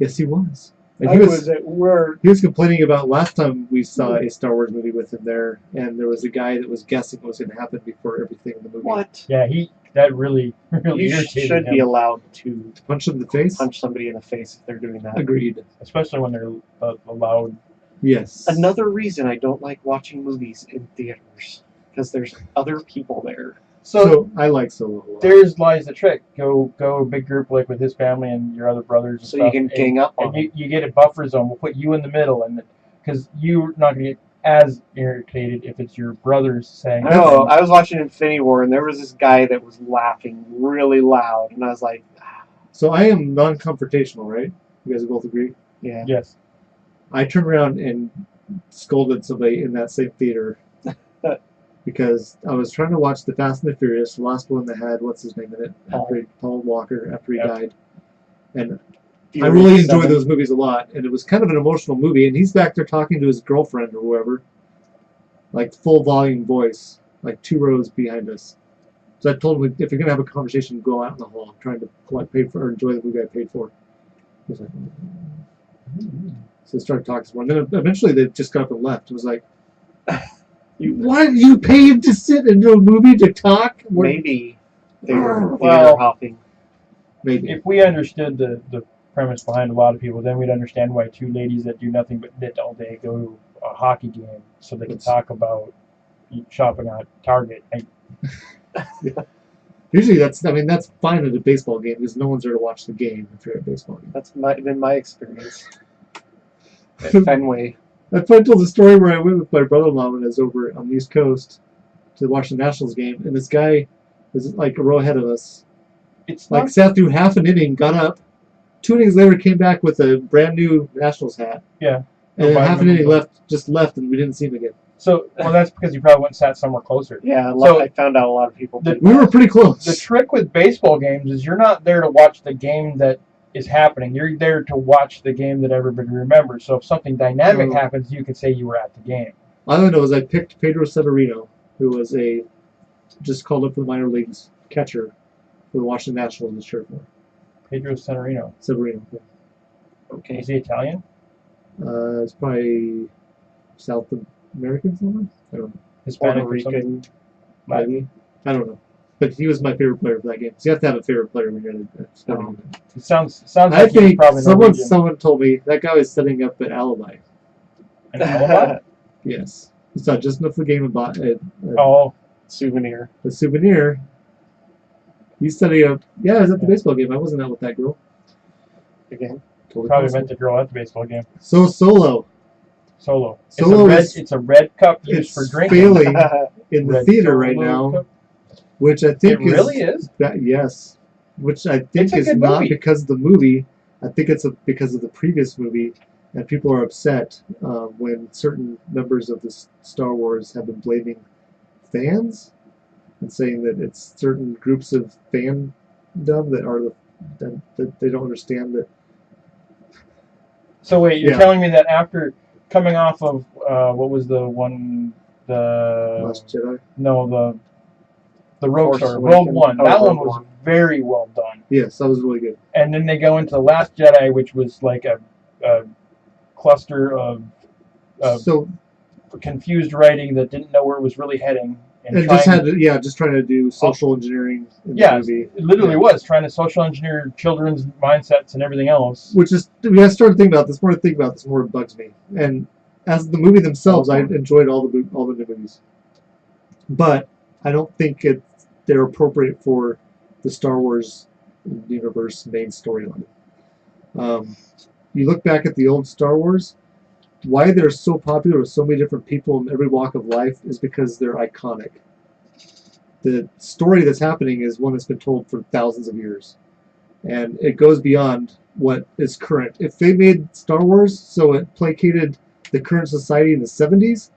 Yes, he was. And I he was at work. He was complaining about last time we saw a Star Wars movie with him there, and there was a guy that was guessing what was going to happen before everything in the movie. What? Yeah, that really You irritated should him, be allowed to Punch him in the face? punch somebody in the face if they're doing that. Agreed. especially when they're allowed. Yes. Another reason I don't like watching movies in theaters, because there's other people there. So I like Solo a lot. There's lies the trick. Go a big group like with his family and your other brothers. And So stuff, you can gang up on and you get a buffer zone. We'll put you in the middle, and because you're not gonna get. as irritated if it's your brothers saying. No, I was watching Infinity War, and there was this guy that was laughing really loud, and I was like, So I am non-confrontational, right? You guys both agree? yeah. Yes. I turned around and scolded somebody in that same theater because I was trying to watch the Fast and the Furious, the last one that had what's his name in it, Paul Walker after he died, and I really enjoy those movies a lot. And it was kind of an emotional movie, and he's back there talking to his girlfriend or whoever, like full volume voice, like 2 rows behind us. So I told him, if you're gonna have a conversation, go out in the hall. I'm trying to pay for or enjoy the movie I paid for. He's like, so they started talking some more. And then eventually they just got up and left. It was like, what? You paid to sit into a movie to talk? Maybe they were Well, theater hopping. Maybe. If we understood the premise behind a lot of people, then we'd understand why 2 ladies that do nothing but knit all day go to a hockey game so they can talk about shopping at Target. Usually that's fine at a baseball game because no one's there to watch the game if you're at a baseball game. That's been my experience at Fenway. I told the story where I went with my brother-in-law when I was over on the East Coast to watch the Nationals game, and this guy was like a row ahead of us. It's like not, sat through half an inning, got up, 2 innings later came back with a brand new Nationals hat. yeah. And then half an inning left, and we didn't see him again. So, well, that's because you probably went and sat somewhere closer. Yeah, So- I found out a lot of people did We were pretty close. The trick with baseball games is you're not there to watch the game that is happening. You're there to watch the game that everybody remembers. So if something dynamic happens, you can say you were at the game. All I know is I picked Pedro Severino, who was just called up for the minor leagues catcher for the Washington Nationals this year. Pedro Severino. Severino. Yeah. Okay. Is he Italian? It's probably South American somewhere? I don't know. Hispanic Puerto or something? Rican. Maybe. I don't know. But he was my favorite player for that game. So you have to have a favorite player when you're at a sporting event. It sounds I like he's think probably Norwegian. someone told me that guy was setting up an alibi. An alibi? Yes. He saw just enough of the game and bought Souvenir. a souvenir. He's setting up. Yeah, I was at the baseball game. I wasn't out with that girl. Again. Totally Probably possible. meant the girl at the baseball game. So Solo. Solo. Solo It's a red cup used It's for drinking. failing in the Red theater right Solo now, cup. which I think It really is. yes, which I It's think a is good not movie. because of the movie. I think it's because of the previous movie, and people are upset when certain members of the Star Wars have been blaming fans and saying that it's certain groups of fandom that they don't understand that. So wait, you're Yeah. telling me that after coming off of what was the one, the Last Jedi. no the Rogue Force Star, Awakens. Rogue One. Oh, That Rogue one was One. very well done. Yes, that was really good. And then they go into the Last Jedi, which was like a cluster of So confused writing that didn't know where it was really heading. And it just trying to do social engineering in the movie. it literally was trying to social engineer children's mindsets and everything else. Which is, I started thinking about this, more I think about this, more it bugs me. And as the movie themselves, I enjoyed all the new movies. But I don't think they're appropriate for the Star Wars universe main storyline. You look back at the old Star Wars, why they're so popular with so many different people in every walk of life is because they're iconic. The story that's happening is one that's been told for thousands of years. And it goes beyond what is current. If they made Star Wars so it placated the current society in the 70s,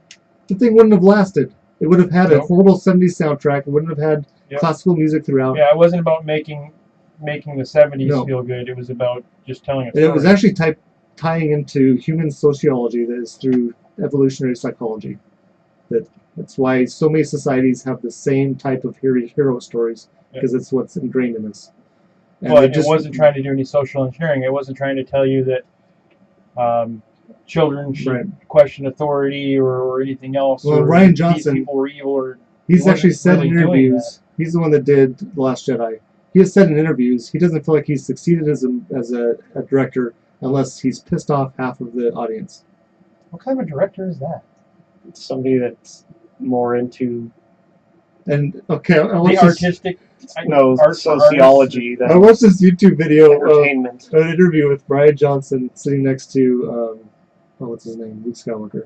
the thing wouldn't have lasted. It would have had a horrible 70s soundtrack. It wouldn't have had classical music throughout. Yeah, it wasn't about making the 70s No. feel good. It was about just telling a And story. it was actually tying into human sociology that is through evolutionary psychology. That's why so many societies have the same type of hero stories, because it's what's ingrained in us. And But it wasn't trying to do any social engineering. It wasn't trying to tell you that children should question authority or anything else. Well, or Rian these Johnson, people were evil. Or he's he actually wasn't said really in doing interviews, he's the one that did The Last Jedi. He has said in interviews he doesn't feel like he's succeeded as a director unless he's pissed off half of the audience. What kind of a director is that? Somebody that's more into And okay, The artistic. sociology. I watched this YouTube video of Entertainment. an interview with Brian Johnson sitting next to what's his name, Luke Skywalker.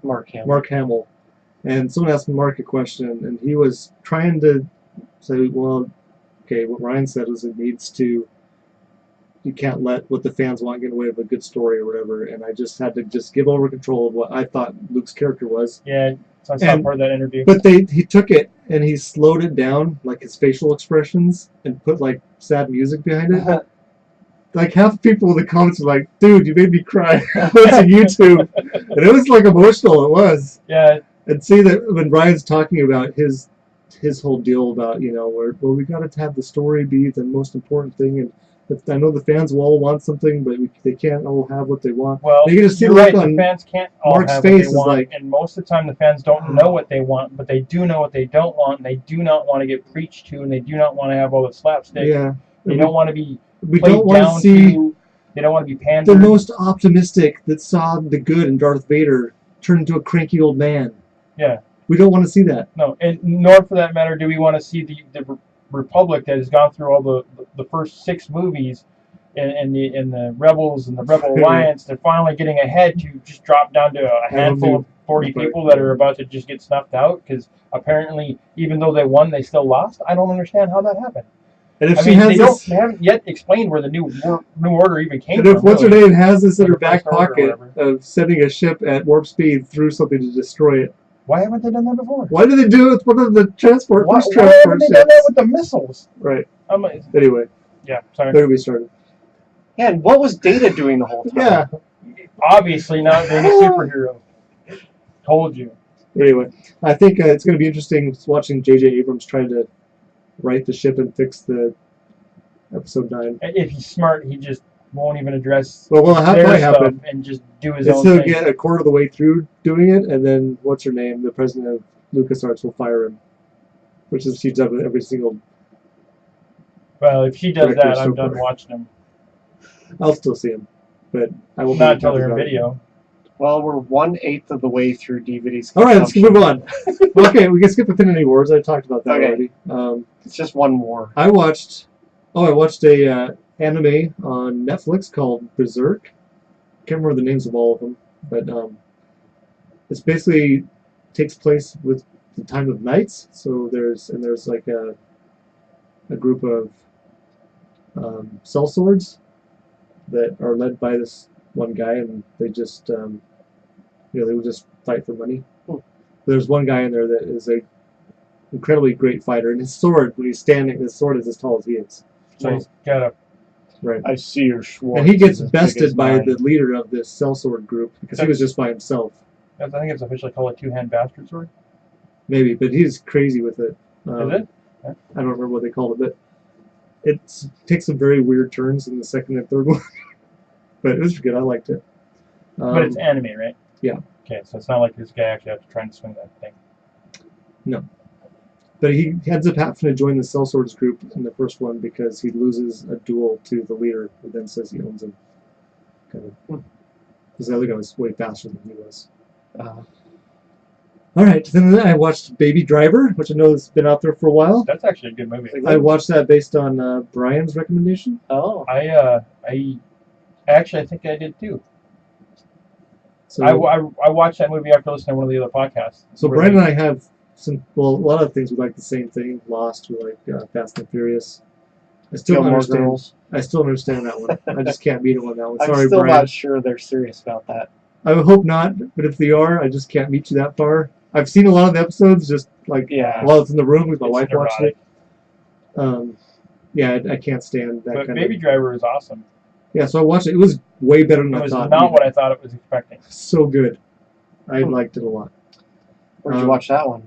Mark Hamill. Mark Hamill. And someone asked Mark a question, and he was trying to say, well, okay, what Ryan said was it needs to, you can't let what the fans want get in the way of a good story or whatever. And I just had to just give over control of what I thought Luke's character was. Yeah, so I saw part of that interview. But he took it and he slowed it down, like his facial expressions, and put like sad music behind it. Like half the people in the comments were like, "Dude, you made me cry." It's on YouTube, and it was like emotional. It was. Yeah. And see that when Ryan's talking about his whole deal about where we got to have the story be the most important thing, and I know the fans will all want something, but they can't all have what they want. Well, you can just see you're the right. look on The fans can't all Mark's have what face they is want, like, and most of the time the fans don't know what they want, but they do know what they don't want, and they do not want to get preached to, and they do not want to have all the slapstick. yeah. They don't want to be We played don't want down to see to. They don't want to be pandered. the most optimistic that saw the good in Darth Vader turn into a cranky old man. Yeah. We don't want to see that. No, and nor for that matter do we want to see the Republic that has gone through all the first 6 movies and the Rebels and the Rebel Alliance. They're finally getting ahead to just drop down to a handful of 40 people that are about to just get snuffed out because apparently even though they won, they still lost. I don't understand how that happened. And if I she mean, has they haven't yet explained where the new order even came and from. if what's her really. name has this in Or her back First Order or pocket of sending a ship at warp speed through something to destroy it, Why haven't they done that before? why did they do it with one of the transport? Why transport haven't they ships? done that with the missiles? Right. Like, Anyway, yeah, sorry. there we started. Yeah, and what was Data doing the whole time? Yeah. Obviously not being a superhero. Told you. Anyway, I think it's going to be interesting watching J.J. Abrams try to right the ship and fix the episode 9. If he's smart, he just won't even address Well, their probably stuff happen and just do his is own he'll thing. get a quarter of the way through doing it, and then what's her name, the president of LucasArts, will fire him, which is she's done with every single. Well, if she does director that, so I'm done far. watching him. I'll still see him, but I won't. Not until they're in video. Well, we're 1/8 of the way through DVDs. All right, let's move on. Okay, we can skip Infinity Wars. I talked about that Okay. already. It's just one more. I watched a anime on Netflix called Berserk. Can't remember the names of all of them, but it's basically takes place with the time of knights. So there's like a group of sellswords that are led by this one guy, and they just they will just fight for money. There's one guy in there that is a incredibly great fighter, and his sword, when he's standing, his sword is as tall as he is. So he's got a. Right. I see your Schwartz. And he gets is as big as bested by mine. the leader of this sellsword group because he was just by himself. I think it's officially called a two-hand bastard sword. Maybe, but he's crazy with it. Is it? I don't remember what they called it, but it takes some very weird turns in the second and third one. But it was good. I liked it. But it's anime, right? Yeah. Okay, so it's not like this guy actually has to try and swing that thing. No. But he ends up having to join the sellswords group in the first one because he loses a duel to the leader, who then says he owns him. Kind of. Because the other guy was way faster than he was. All right, then I watched Baby Driver, which I know has been out there for a while. That's actually a good movie. I watched that based on Brian's recommendation. Oh. I actually I think I did too. So I watched that movie after listening to one of the other podcasts. So Brian and I have a lot of things we like the same thing. Lost, we like Fast and Furious. I still don't understand. Girls. I still don't understand that one. I just can't meet him on that one. I'm Sorry, still Brian. not sure they're serious about that. I would hope not, but if they are, I just can't meet you that far. I've seen a lot of the episodes, just like while it's in the room with my wife watching it. Yeah, I can't stand that But kind Baby of. Driver is awesome. Yeah, so I watched it. It was way better than It I was thought. not what I thought it was expecting. So good. I liked it a lot. Where'd you watch that one?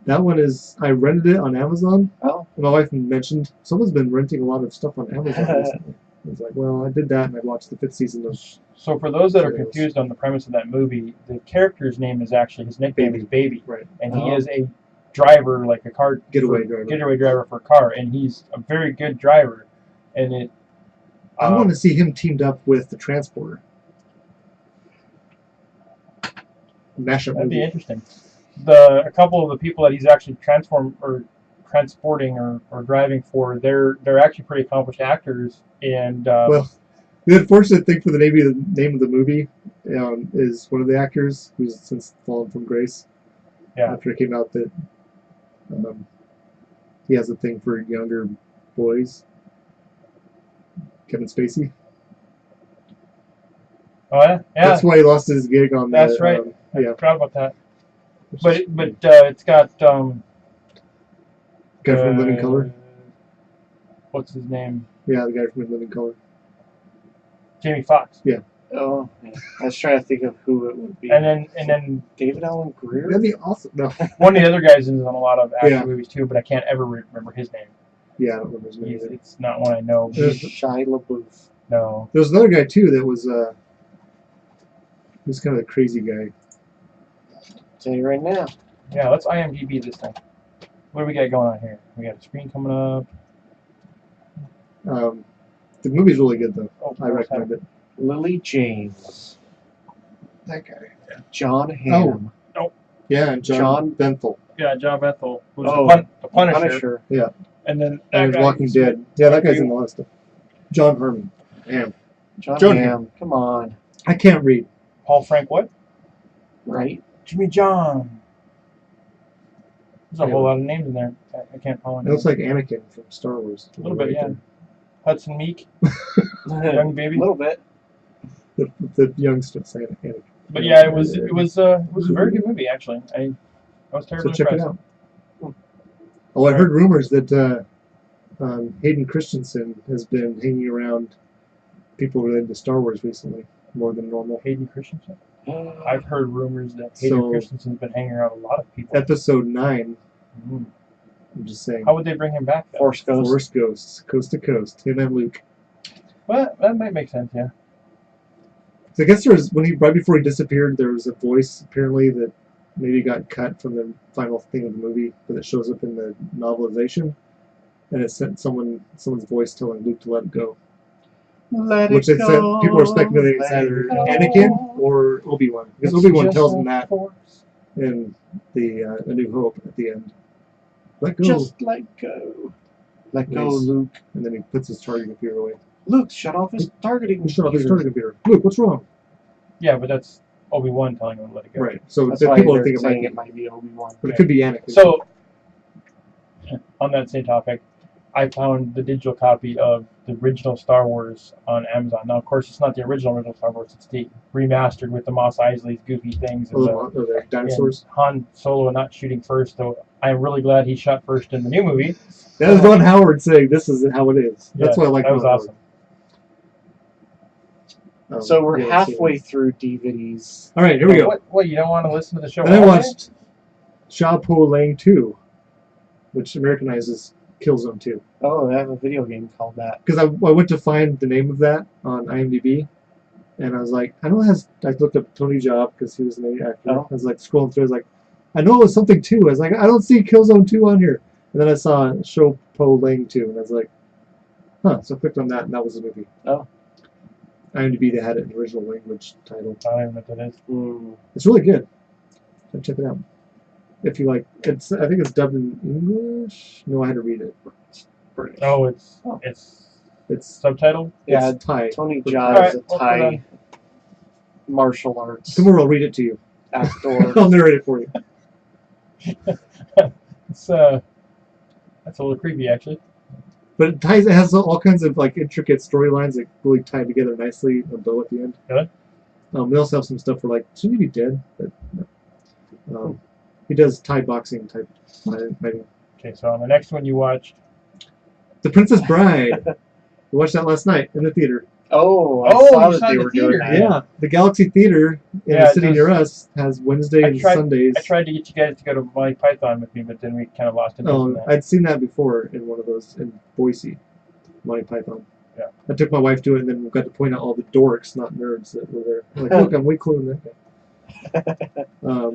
That one is, I rented it on Amazon. Oh. My wife mentioned someone's been renting a lot of stuff on Amazon recently. I was like, well, I did that, and I watched the 5th season of. So for those that are confused on the premise of that movie, the character's name is actually, his nickname is Baby. Right. And he is a driver, like a car Getaway driver for a car, and he's a very good driver. And it. I want to see him teamed up with the Transporter. Mashup That'd movie. be interesting. A couple of the people that he's actually transporting or driving for, they're actually pretty accomplished actors, and Well, The unfortunate thing for the name of the movie is one of the actors who's since fallen from grace. Yeah. After it came out that he has a thing for younger boys. Kevin Spacey. Oh yeah, yeah. That's why he lost his gig on the. That's right. I Yeah. forgot about that. But it's got Guy from Living Color. What's his name? Yeah, the guy from Living Color. Jamie Foxx. Oh, yeah. I was trying to think of who it would be. And then David Allen Greer. That'd be awesome. No. one of the other guys is on a lot of action Yeah. movies too, but I can't ever remember his name. Yeah, I don't remember his name either. It's not one I know. There's- Shia LaBeouf. No. There was another guy too that was he was kind of a crazy guy. Tell you right now. Yeah, let's IMDb this thing. What do we got going on here? We got a screen coming up. The movie's really good though. Oh, I recommend it. Lily James. That guy. John Hamm. Yeah, and John Benthel. Yeah, John Bethel was Oh, the Punisher. Punisher. And then And that he's Walking Dead. Yeah, that guy's in a lot of stuff. John Herman. Damn. John John Hamm. Come on. I can't read. Paul Frank what? Right? Jimmy John. There's a Yeah. whole lot of names in there. I can't follow It looks like Anakin from Star Wars. a little bit, yeah. there. Hudson Meek, young A baby. little bit. The youngster saying Anakin. But yeah, it was a very good movie actually. I was So terribly check it impressed. out. Oh, I heard rumors that Hayden Christensen has been hanging around people related to Star Wars recently, more than normal. Hayden Christensen. I've heard rumors that Hayden So- Christensen's been hanging around a lot of people. Episode 9, Mm. I'm just saying. How would they bring him back then? Force Ghost. Force Ghosts, coast to coast, him and Luke. Well, that might make sense, yeah. So I guess there was right before he disappeared, there was a voice apparently that maybe got cut from the final thing of the movie, but it shows up in the novelization, and it sent someone's voice telling Luke to let it go. Let Which it they said go, people are speculating it's let either it go. Anakin or Obi-Wan, because It's Obi-Wan just tells a him that force. in the A New Hope at the end. Let go, Just let go. Let go, Nice. Luke. and then he puts his targeting computer away. Luke, shut off his targeting. Shut off his computer. targeting computer. Luke, what's wrong? Yeah, but that's Obi-Wan telling him to let it go. Right. So That's the why people they're think saying it it might be Obi-Wan. but it could be Anakin. So, on that same topic, I found the digital copy of the original Star Wars on Amazon. Now, of course, it's not the original Star Wars. It's the remastered with the Mos Eisley's goofy things and the dinosaurs. and Han Solo not shooting first. Though I'm really glad he shot first in the new movie. That is Ron Howard saying this is how it is. That's Yeah, why I like that was Ron awesome. Howard. So we're yeah, halfway through DVDs. All right, here we go. What? You don't want to listen to the show? Then I all day? watched Sha Po Lang 2, which Americanizes Killzone 2. Oh, they have a video game called that. Because I went to find the name of that on IMDb, and I was like, I know it has. I looked up Tony Jaa because he was an actor. Oh. I was like scrolling through. I was like, I know it was something 2. I was like, I don't see Killzone 2 on here. And then I saw Sha Po Lang 2, and I was like, huh. So I clicked on that, and that was the movie. Oh. IMDb, they had it in the original language title. I don't even know what that is. It's really good. So check it out. If you like, I think it's dubbed in English. No, I had to read it. British. Oh, it's It's subtitled. Yeah, it's Thai. Tony Pretty Jaa Thai. is a Alright, we'll put Thai on. martial arts Tomorrow I'll read it to you. actor. I'll narrate it for you. It's that's a little creepy actually. But it has all kinds of like intricate storylines that really tie together nicely. A bow at the end. Really? We also have some stuff for like, shouldn't he be dead? But no. He does Thai boxing type fighting. Okay, so on the next one you watched. The Princess Bride. We watched that last night in the theater. Oh, I Oh, saw you that saw they the were doing theater. that. Yeah, the Galaxy Theater in Yeah, the it city does- near us has Wednesday I and tried- Sundays. I tried to get you guys to go to Monty Python with me, but then we kind of lost interest in Oh, that. I'd seen that before in one of those in Boise, Monty Python. Yeah. I took my wife to it, and then we got to point out all the dorks, not nerds, that were there. I'm like, look, I'm way cooler than that guy.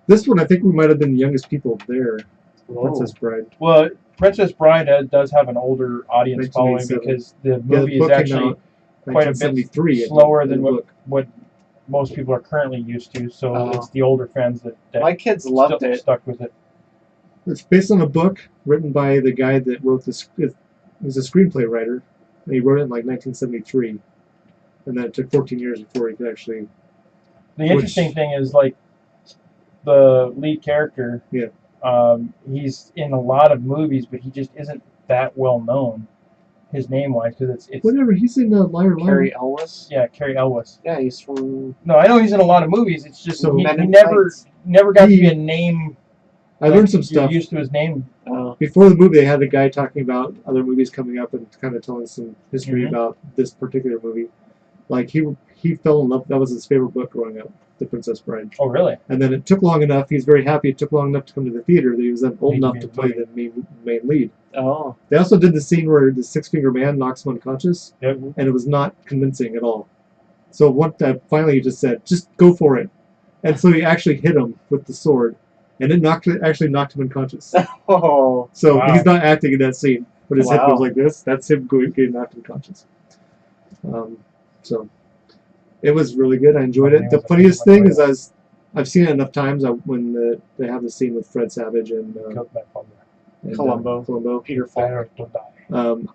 This one, I think we might have been the youngest people there. Whoa. Princess Bride. Well, Princess Bride does have an older audience following 1987. because the Yeah, movie the is book came actually out quite a bit 1973, I think, slower in than the book. what most people are currently used to. So Oh. it's the older fans that My kids loved it. stuck with it. It's based on a book written by the guy that wrote this. He was a screenplay writer, and he wrote it in like 1973. and then it took 14 years before he could actually. The interesting thing is, like, the lead character. Yeah. He's in a lot of movies, but he just isn't that well known. His name wise, because it's Whatever, he's in Liar Liar. Carrie Elwes. yeah, Cary Elwes. Yeah, he's from. No, I know he's in a lot of movies. It's just So- he Men in never Tights. got to be a name. I learned some You're stuff. used to his name. Before the movie, they had a guy talking about other movies coming up and kind of telling some history Mhm. about this particular movie. Like he fell in love. That was his favorite book growing up, The Princess Bride. Oh, really? And then it took long enough. He's very happy it took long enough to come to the theater that he was then old Need to enough be to in play the the main lead. Oh. They also did the scene where the six-finger man knocks him unconscious, Yep. and it was not convincing at all. So finally he just said, "Just go for it," and so he actually hit him with the sword, and it actually knocked him unconscious. Oh. So Wow. he's not acting in that scene, but his head Wow. goes like this. That's him getting knocked unconscious. So it was really good. I enjoyed it. The funniest thing is I've seen it enough times when they have the scene with Fred Savage and Columbo. Peter Falk.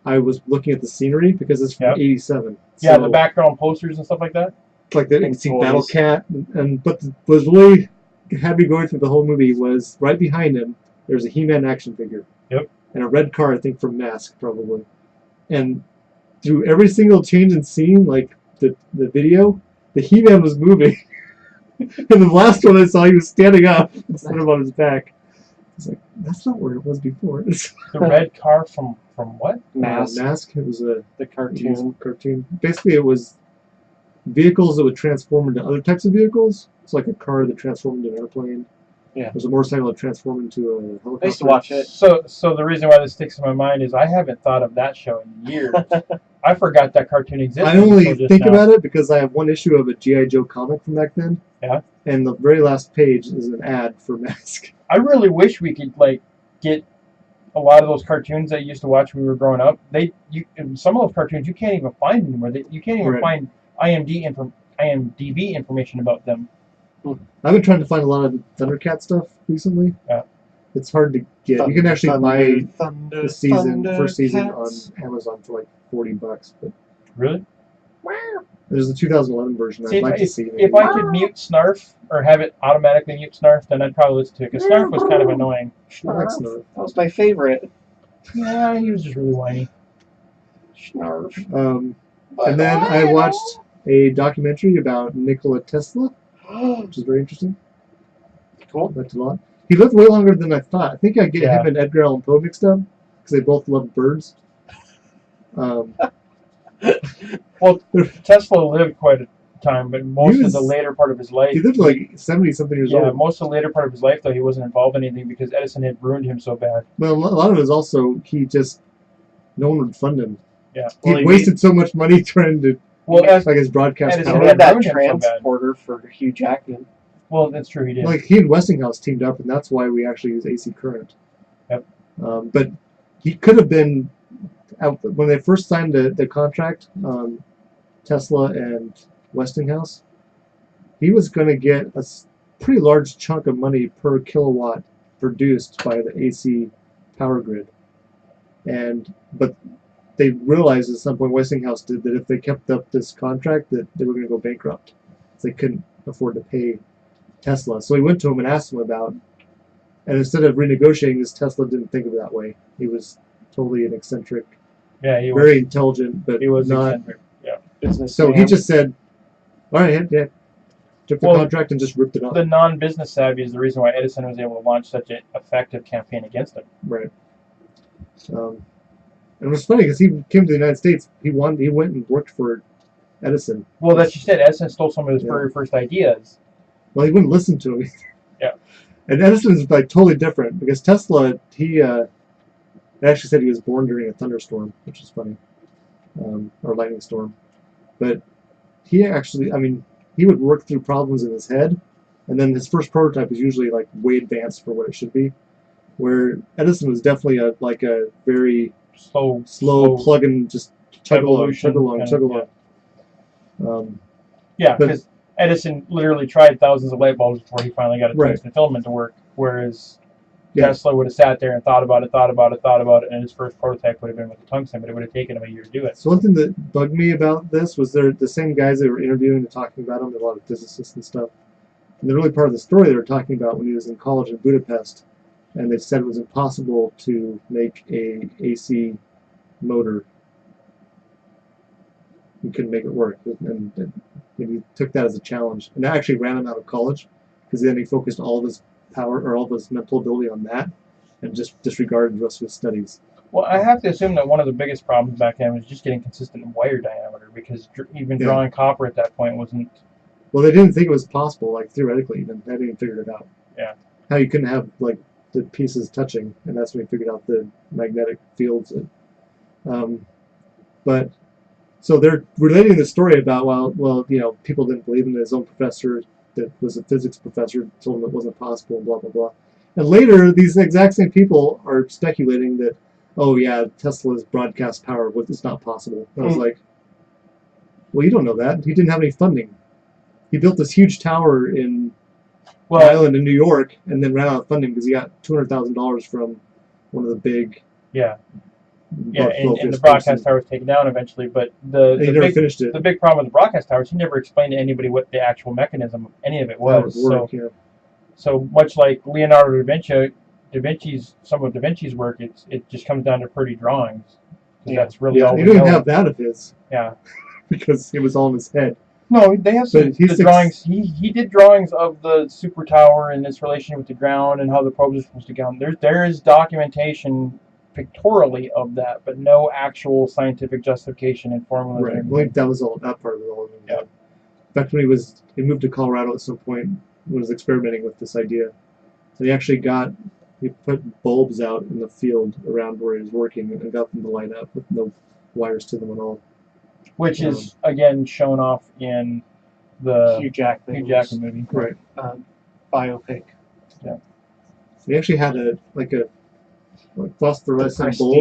I was looking at the scenery because it's from Yep. '87. Yeah, so, the background posters and stuff like that. like the And see toys. Battle Cat, but was really had me going through the whole movie was right behind him. There's a He-Man action figure. Yep. And a red car, I think from Mask probably. And through every single change in scene, like the video, the He-Man was moving. And the last one I saw, he was standing up instead of on his back. It's like that's not where it was before. The red car from what? Mask. It was a The cartoon. cartoon. Basically, it was vehicles that would transform into other types of vehicles. It's like a car that transformed into an airplane. Yeah. There's a motorcycle that transformed into a helicopter. I used to watch it. So the reason why this sticks in my mind is I haven't thought of that show in years. I forgot that cartoon existed. I only until just think now. about it because I have one issue of a G.I. Joe comic from back then. Yeah. And the very last page is an ad for Mask. I really wish we could get a lot of those cartoons that you used to watch when we were growing up. Some of those cartoons you can't even find anymore. You can't even Right. find IMDb information about them. I've been trying to find a lot of Thundercat stuff recently. Yeah. It's hard to get. You can actually buy the first season on Amazon for like $40. But Really? there's the 2011 version. See, I'd like to see. if I could mute Snarf or have it automatically mute Snarf, then I'd probably listen to it. Because Snarf was kind of annoying. I like Snarf. That was my favorite. Yeah, he was just really whiny. Snarf. And then I watched a documentary about Nikola Tesla, which is very interesting. Cool. Liked it a lot. He lived way longer than I thought. I think I get Yeah. him and Edgar Allan Poe mixed up because they both loved birds. Well, Tesla lived quite a time, but most He of the was- later part of his life. He lived like 70-something years Yeah, old. most of the later part of his life, though, he wasn't involved in anything because Edison had ruined him so bad. Well, a lot of it is also no one would fund him. Yeah. He Well, wasted so much money trying to Well, as, like his broadcast Edison He power. had made that ruined him so bad. transporter for Hugh Jackman. well, that's true, he did. Like he and Westinghouse teamed up, and that's why we actually use AC current. Yep. But he could have been when they first signed the contract. Tesla and Westinghouse, he was going to get a pretty large chunk of money per kilowatt produced by the AC power grid, but they realized at some point, Westinghouse did, that if they kept up this contract, that they were going to go bankrupt. They couldn't afford to pay Tesla. So he went to him and asked him about, and instead of renegotiating this, Tesla didn't think of it that way. He was totally an eccentric, Yeah, he very intelligent, but he was not. eccentric. Yeah. Business. So he just said, all right, yeah, took the Well, contract and just ripped it up. The non-business savvy is the reason why Edison was able to launch such an effective campaign against him. Right. And it was funny because he came to the United States. He went and worked for Edison. Well, that's you said. Edison stole some of his Yeah. very first ideas. Well, he wouldn't listen to him. Yeah. And Edison's like totally different because Tesla, they actually said he was born during a thunderstorm, which is funny, or lightning storm. But he actually, he would work through problems in his head, and then his first prototype is usually like way advanced for what it should be. Where Edison was definitely a very slow plug and just chug along. Yeah, but- because Edison literally tried thungousands of light bulbs before he finally got a Right. tungsten filament to work. Whereas Yeah. Tesla would have sat there and thought about it, and his first prototype would have been with the tungsten, but it would have taken him a year to do it. So one thing that bugged me about this was the same guys they were interviewing and talking about him, a lot of physicists and stuff. And the early part of the story they were talking about when he was in college in Budapest, and they said it was impossible to make a AC motor. He couldn't make it work, and he took that as a challenge, and that actually ran him out of college, because then he focused all of his power or all of his mental ability on that, and just disregarded the rest of his studies. Well, I have to assume that one of the biggest problems back then was just getting consistent wire diameter, because even drawing copper at that point wasn't. Well, they didn't think it was possible, like theoretically, even they hadn't even figured it out. Yeah. How you couldn't have like the pieces touching, and that's when we figured out the magnetic fields. But so they're relating the story about well, people didn't believe him. His own professor, that was a physics professor, told him it wasn't possible, and blah blah blah. And later, these exact same people are speculating that, oh yeah, Tesla's broadcast power was not possible. And I was like, well, you don't know that. He didn't have any funding. He built this huge tower in an island in New York, and then ran out of funding because he got $200,000 from one of the big. Yeah, and the broadcast tower was taken down eventually, but the big problem with the broadcast tower is he never explained to anybody what the actual mechanism of any of it was. So much like Leonardo da Vinci's some of Da Vinci's work, it just comes down to pretty drawings. That's really all we know. He didn't have that of his. Yeah, because it was all in his head. No, they have some drawings. He did drawings of the super tower and its relation with the ground and how the probes are supposed to go. There is documentation pictorially of that, but no actual scientific justification and formulas. Right. Well, that was all. That part of it all. Yeah. In fact, when he moved to Colorado at some point, was experimenting with this idea. So he put bulbs out in the field around where he was working and got them to light up with no wires to them at all. Which is again shown off in the Hugh Jackman movie. Right. Biopic. Yeah. He actually had a phosphorescent bulb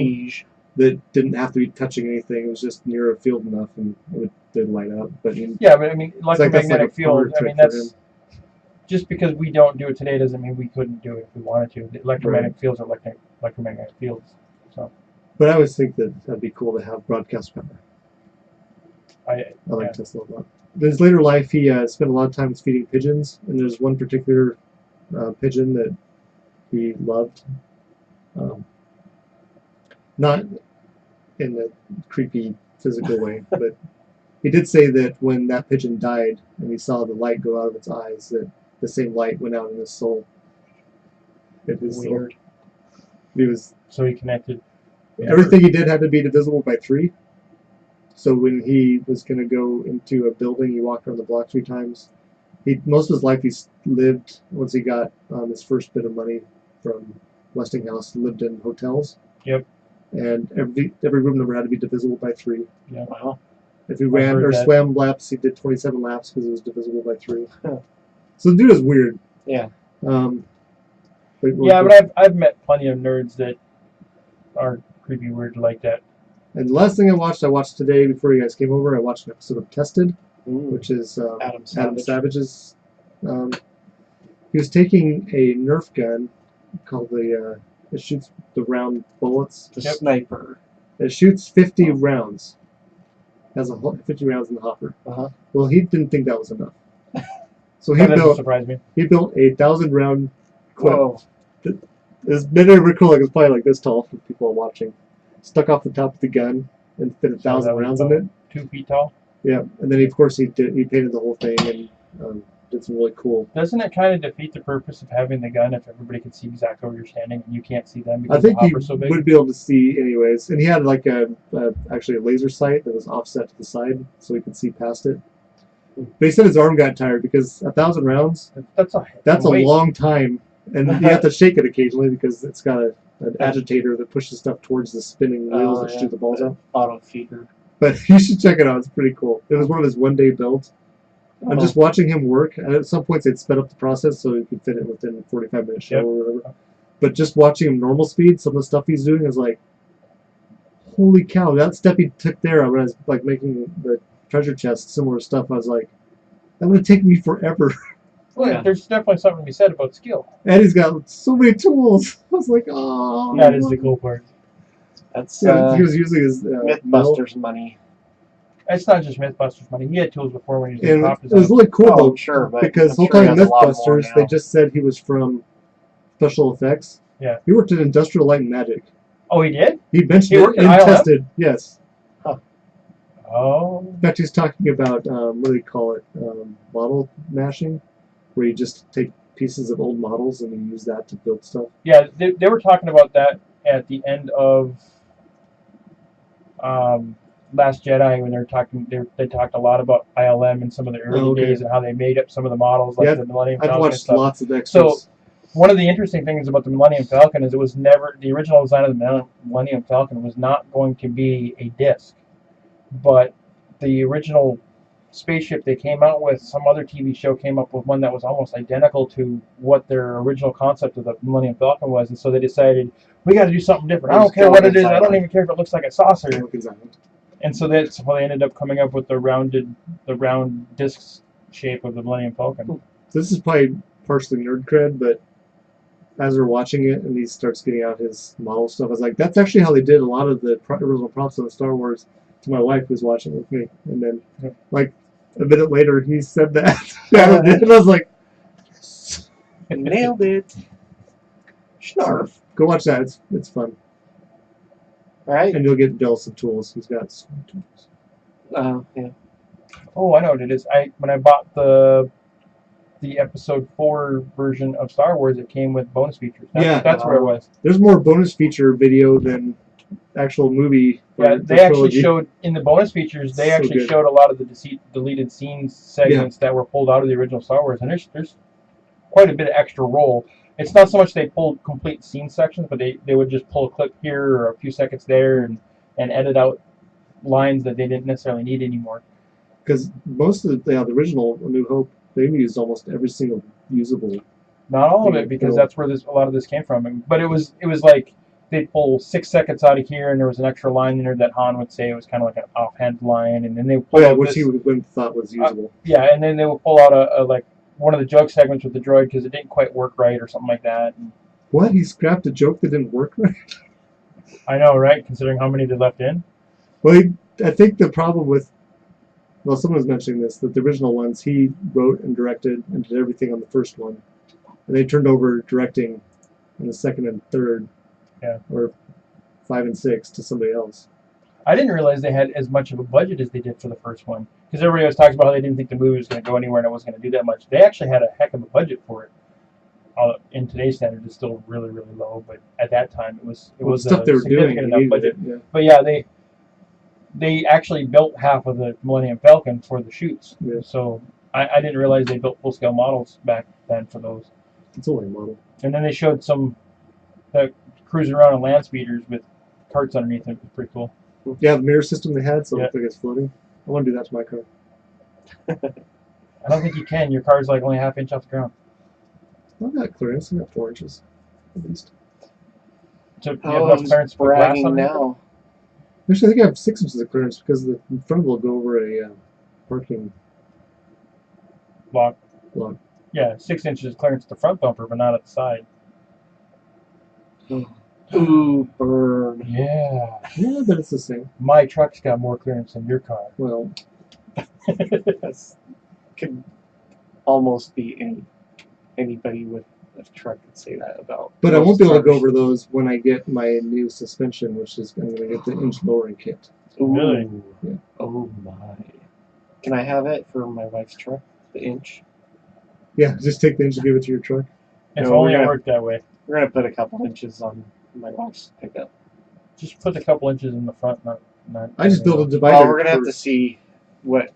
that didn't have to be touching anything. It was just near a field enough, and it did light up. But I mean, electromagnetic field. I mean, that's just because we don't do it today doesn't mean we couldn't do it if we wanted to. The electromagnetic fields are electromagnetic fields. So. But I always think that'd be cool to have broadcast power. I like Tesla a lot. In his later life, he spent a lot of time feeding pigeons, and there's one particular pigeon that he loved. Not in a creepy physical way, but he did say that when that pigeon died and he saw the light go out of its eyes, that the same light went out in his soul. Weird. So he connected. Everything he did had to be divisible by 3. So when he was going to go into a building, he walked around the block 3 times. Most of his life he lived, once he got his first bit of money from Westinghouse, lived in hotels. Yep. And every room number had to be divisible by 3. Yeah. Wow. If he ran or swam laps, he did 27 laps because it was divisible by 3. So the dude is weird. Yeah. But I've met plenty of nerds that are creepy weird like that. And the last thing I watched today before you guys came over, I watched an episode of Tested, which is Adam Savage's. He was taking a Nerf gun called it shoots the round bullets. The sniper. It shoots 50 rounds. Has 50 rounds in the hopper. Well, he didn't think that was enough. So he built a 1,000-round clip. As many of recall, it's probably like this tall for people watching. Stuck off the top of the gun and fit 1,000 rounds in it. 2 feet tall. Yeah, and then of course he painted the whole thing and did some really cool. Doesn't it kind of defeat the purpose of having the gun if everybody can see exactly where you're standing and you can't see them because the hopper's so big? I think he would be able to see anyways. And he had like actually a laser sight that was offset to the side so he could see past it. But he said his arm got tired because 1,000 rounds. That's a long time, and you have to shake it occasionally because it's got an agitator that pushes stuff towards the spinning wheels that shoot the balls out. Auto feeder. But you should check it out. It's pretty cool. It was one of his one-day builds. I'm just watching him work, and at some points they'd sped up the process so he could fit it within a 45-minute show or whatever. But just watching him normal speed, some of the stuff he's doing is like, holy cow! That step he took there when I was like making the treasure chest, similar stuff. I was like, that would have taken me forever. Well, Yeah. there's definitely something to be said about skill. And he's got so many tools. I was like, oh. That is the cool part. That's Yeah, he was using his mill. Mythbusters money. It's not just Mythbusters money. He had tools before when he was in And prop it was design. really cool Oh, though, I'm sure, but because I'm whole sure he time has a lot more Mythbusters, they now. just said he was from special effects. Yeah. He worked at Industrial Light and Magic. Oh, he did? He mentioned He it worked at and ILM? tested. Yes. Oh. In fact, he's talking about what do they call it? Model mashing, where you just take pieces of old models and you use that to build stuff. Yeah, they were talking about that at the end of Last Jedi when they were talking. They talked a lot about ILM in some of the early days and how they made up some of the models, like the Millennium Falcon. I've watched and stuff. lots of extras. So one of the interesting things about the Millennium Falcon is it was never the original design of the Millennium Falcon was not going to be a disc, but the original spaceship they came out with, some other TV show came up with one that was almost identical to what their original concept of the Millennium Falcon was, and so they decided we got to do something different. I don't care what it is. I don't even care if it looks like a saucer. And so that's how they ended up coming up with the round disc shape of the Millennium Falcon. This is probably partially nerd cred, but as we're watching it and he starts getting out his model stuff, I was like, that's actually how they did a lot of the original props on Star Wars to my wife who's watching with me. And then, like, a minute later, he said that. And I was like, nailed it. Snarf. Go watch that. It's fun. Right? And you'll get Del some tools. He's got some tools. Yeah. Oh, I know what it is. When I bought the Episode 4 version of Star Wars, it came with bonus features. That's where it was. There's more bonus feature video than actual movie. Yeah, they actually showed in the bonus features. They actually showed a lot of the deleted scenes segments that were pulled out of the original Star Wars, and there's quite a bit of extra roll. It's not so much they pulled complete scene sections, but they would just pull a clip here or a few seconds there and edit out lines that they didn't necessarily need anymore. Because most of the original A New Hope, they used almost every single usable. Not all of it, because that's where a lot of this came from. But it was like they'd pull 6 seconds out of here, and there was an extra line in there that Han would say. It was kind of like an offhand line, and then they would pull out which he would thought was usable. Yeah, and then they would pull out a like one of the joke segments with the droid because it didn't quite work right or something like that. And what? He scrapped a joke that didn't work right? I know, right? Considering how many they left in. Well, I think the problem with, well, someone was mentioning this, that the original ones, he wrote and directed and did everything on the first one. And they turned over directing on the second and third, or 5 and 6 to somebody else. I didn't realize they had as much of a budget as they did for the first one. Because everybody always talks about how they didn't think the movie was going to go anywhere and it wasn't going to do that much. They actually had a heck of a budget for it. In today's standard, it's still really, really low, but at that time, it was stuff a they were significant doing, enough budget. Yeah. But yeah, they actually built half of the Millennium Falcon for the shoots. Yeah. So I didn't realize they built full-scale models back then for those. It's only a model. And then they showed some cruising around on land speeders with carts underneath it. It was pretty cool. Yeah, the mirror system they had, so it looked like it's floating. I want to do that to my car. I don't think you can. Your car's like only a half inch off the ground. I've got clearance. I've got 4 inches, at least. So you have enough clearance for glass on now. Actually, I think I have 6 inches of clearance because the front will go over a parking block. Yeah, 6 inches clearance at the front bumper, but not at the side. Ooh, burn. Yeah, but it's the same. My truck's got more clearance than your car. Well, that could almost be anybody with a truck could say that about. But I won't be able to go over those when I get my new suspension, which is I'm going to get the inch lowering kit. Ooh. Really? Yeah. Oh my. Can I have it for my wife's truck? The inch? Yeah, just take the inch and give it to your truck. If only it worked that way. We're going to put a couple inches on my wife's pickup. Just put a couple inches in the front, not I just built a divider. Well, we're going to have to see what,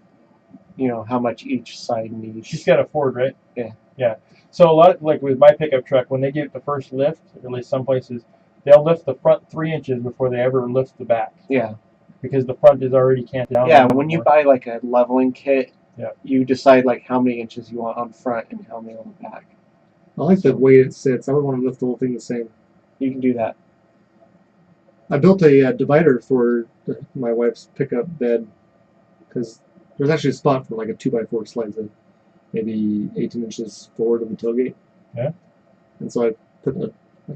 how much each side needs. She's got a Ford, right? Yeah. Yeah. So a lot, like with my pickup truck, when they give it the first lift, at least some places, they'll lift the front 3 inches before they ever lift the back. Yeah. Because the front is already canted down. Yeah, when you buy like a leveling kit, yeah, you decide like how many inches you want on front and how many on the back. I like the way it sits. I would want to lift the whole thing the same. You can do that. I built a divider for my wife's pickup bed because there's actually a spot for like a 2x4 slides in. maybe 18 inches forward of the tailgate. Yeah. And so I put a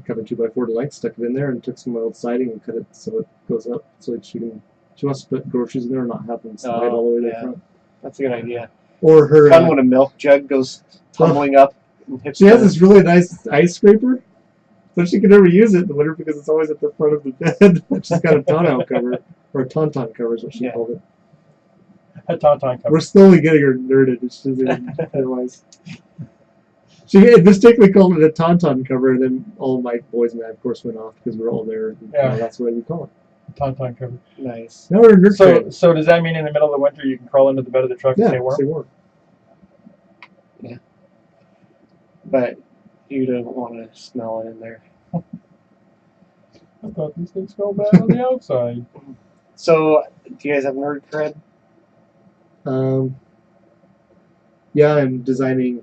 covered 2x4 to length, stuck it in there, and took some of my old siding and cut it so it goes up, so that she wants to put groceries in there and not have them slide all the way to the front. That's a good idea. Or her. It's fun when a milk jug goes tumbling up. And hits She has this really nice ice scraper, but she can never use it in the winter because it's always at the front of the bed. She's got a tonneau cover, or a tauntaun cover is what she called it. A tauntaun cover. We're slowly getting her nerded. She doesn't even realize. She mistakenly called it a tauntaun cover, and then all my boys and I, of course, went off because we were all there. And, Yeah. that's what we call it. Tauntaun cover. Nice. Now we're nerd So, trade. so does that mean in the middle of the winter you can crawl into the bed of the truck and Yeah, stay warm? stay warm. But you don't want to smell it in there. I thought these things smell bad on the outside. So, do you guys have nerd cred? Yeah, I'm designing,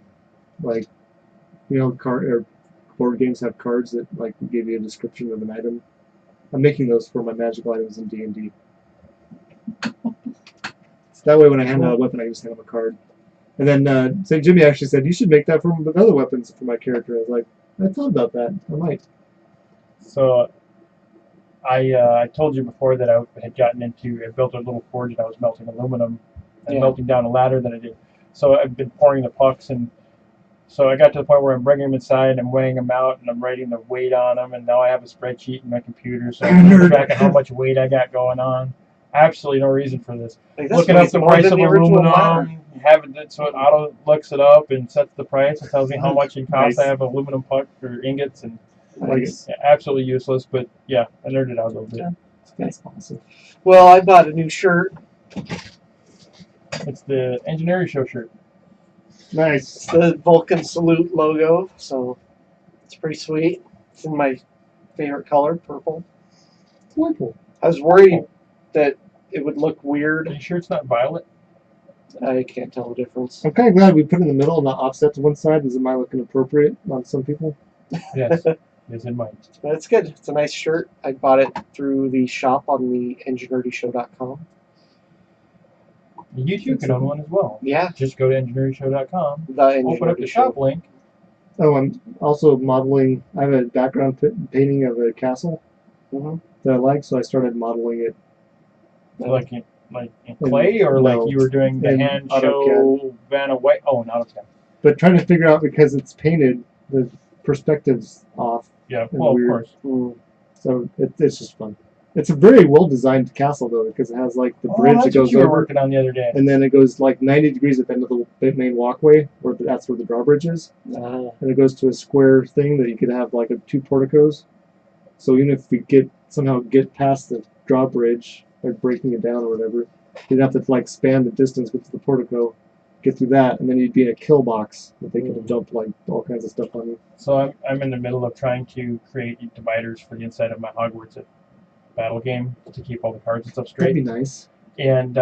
like, board games have cards that like give you a description of an item. I'm making those for my magical items in D&D. So that way, when I hand out a weapon, I just hand them a card. And then St. Jimmy actually said, "You should make that for with other weapons for my character." I was like, "I thought about that. I might." So I told you before that I had gotten into, I built a little forge and I was melting aluminum and melting down a ladder that I did. So I've been pouring the pucks, and so I got to the point where I'm bringing them inside and I'm weighing them out and I'm writing the weight on them, and now I have a spreadsheet in my computer so I can keep track of how much weight I got going on. Absolutely no reason for this. Like, Looking up the more price than of the original ladder. aluminum, having it so it auto looks it up and sets the price and tells me how much it costs Nice. to have aluminum puck or ingots, and Nice. yeah, absolutely useless. But yeah, I nerded out a little bit. Yeah. That's awesome. Well, I bought a new shirt. It's the Enginerdy Show shirt. Nice. It's the Vulcan Salute logo, so it's pretty sweet. It's in my favorite color, purple. Wonderful. I was worried that it would look weird. Are you sure it's not violet? I can't tell the difference. I'm kind of glad we put it in the middle and not offset to one side, because it might look inappropriate on some people. Yes, it's in mine. But it's good. It's a nice shirt. I bought it through the shop on the EnginerdyShow.com. You too can own one as well. Yeah, Just go to EngineeringShow.com, the open up Enginerdy the Show. shop link. Oh, I'm also modeling. I have a background painting of a castle Mm-hmm. that I like, so I started modeling it. Like in clay, or like No, you were doing the in hand AutoCAD. show Vanna White? Oh, in AutoCAD. But trying to figure out, because it's painted, the perspective's off. Yeah, And well, weird. of course. Mm. So it's just fun. It's a very well designed castle though, because it has like the bridge that's that goes what you were over, working on the other day. and then it goes like 90 degrees at the end of the main walkway, that's where the drawbridge is, and it goes to a square thing that you could have like two porticos. So even if we somehow get past the drawbridge, like breaking it down or whatever, you'd have to like span the distance with the portico, get through that, and then you'd be in a kill box that they could dump like all kinds of stuff on you. So I'm in the middle of trying to create dividers for the inside of my Hogwarts battle game to keep all the cards and stuff straight. That'd be nice. And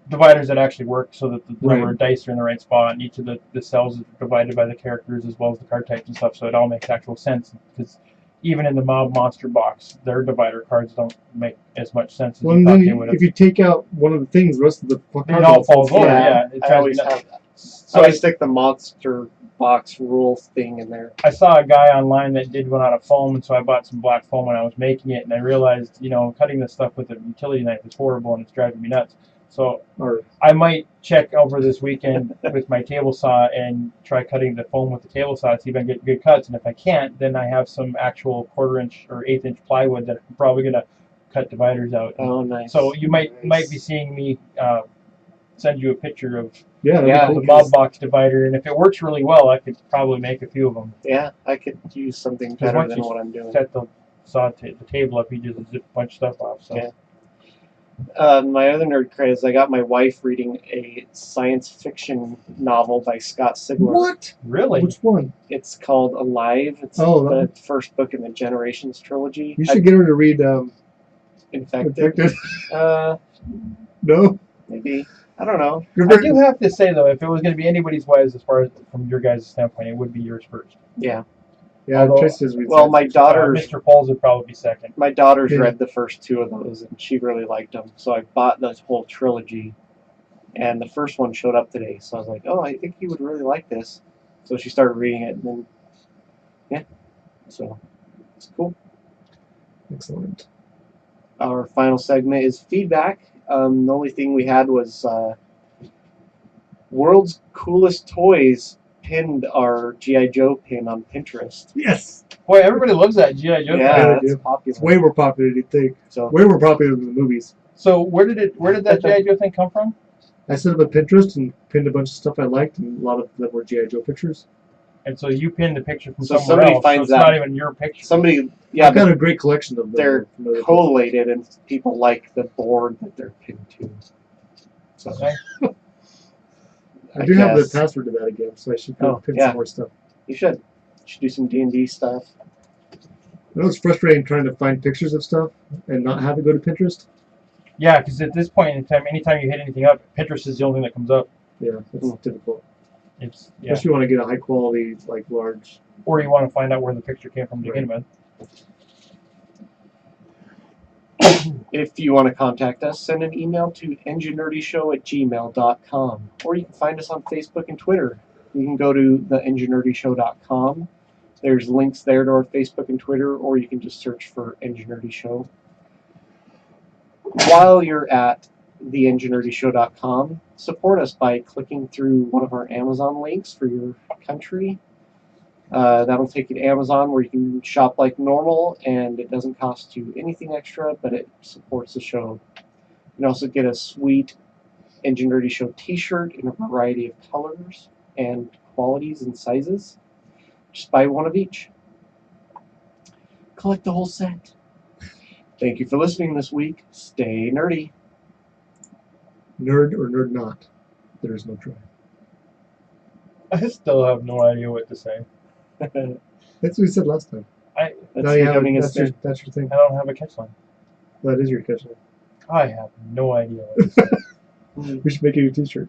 dividers that actually work so that the number Right. of dice are in the right spot, and each of the cells is divided by the characters as well as the card types and stuff, so it all makes actual sense. Because even in the Mob Monster box, their divider cards don't make as much sense as Well, you and thought then they would have. if you take out one of the things, the rest of the It all falls over. Yeah, it I drives me always nuts. have that. So I stick the monster box rule thing in there. I saw a guy online that did one out of foam, and so I bought some black foam when I was making it, and I realized, cutting this stuff with a utility knife is horrible and it's driving me nuts. So Or I might check over this weekend with my table saw and try cutting the foam with the table saw, see if I can get good cuts, and if I can't, then I have some actual 1/4 inch or 1/8 inch plywood that I'm probably gonna cut dividers out. Oh, nice. So you might Nice. be seeing me send you a picture of that'd be Yeah, cool, the 'cause- mob box divider, and if it works really well, I could probably make a few of them. Yeah, I could use something Because better once than you what I'm doing. set the the table up, you just zip a bunch of stuff off. So. Yeah. My other nerd cred is I got my wife reading a science fiction novel by Scott Sigler. What? Really? Which one? It's called Alive. It's Oh, the that- first book in the Generations trilogy. You should get her to read Infected. Infected. No? Maybe. I don't know. I do have to say though, if it was going to be anybody's wives, as far as from your guys' standpoint, it would be yours first. Yeah. Yeah, Although- Tristan's reads Well, it. my daughter's Mr. Paul's would probably be second. my daughter's Yeah. read the first two of those and she really liked them. So I bought the whole trilogy. And the first one showed up today, so I was like, oh, I think you would really like this. So she started reading it, and then, yeah, so it's cool. Excellent. Our final segment is feedback. The only thing we had was World's Coolest Toys pinned our G.I. Joe pin on Pinterest. Yes. Boy, everybody loves that GI Joe. Yeah, they thing. it's do. popular. It's way more popular than you'd think. So Way more popular than the movies. So where did that GI Joe thing come from? I set up a Pinterest and pinned a bunch of stuff I liked, and a lot of them were G.I. Joe pictures. And so you pinned the picture from So somewhere somebody else. finds so it's that- not even your picture. somebody, yeah, I've got but a great collection of them. they're from other collated, and people like the board that they're pinned to. So Okay. I do have the guess. password to that again, so I should Oh, pin yeah. some more stuff. You should do some D&D stuff. I know it's frustrating trying to find pictures of stuff and not have it go to Pinterest. Yeah, because at this point in time, anytime you hit anything up, Pinterest is the only thing that comes up. Yeah, that's difficult. It's Especially if you want to get a high quality, like large. Or you want to find out where the picture came from to begin with. If you want to contact us, send an email to engineerdyshow@gmail.com. Or you can find us on Facebook and Twitter. You can go to theengineerdyshow.com. There's links there to our Facebook and Twitter, or you can just search for Engineerdy Show. While you're at theengineerdyshow.com, support us by clicking through one of our Amazon links for your country. That'll take you to Amazon, where you can shop like normal, and it doesn't cost you anything extra, but it supports the show. You can also get a sweet Engineerdy Show t-shirt in a variety of colors and qualities and sizes. Just buy one of each. Collect the whole set. Thank you for listening this week. Stay nerdy. Nerd or nerd not. There is no try. I still have no idea what to say. That's what we said last time. That's Now you have becoming a that's your thing. I don't have a catchline. That is your catchline. I have no idea what to say. We should make you a t-shirt.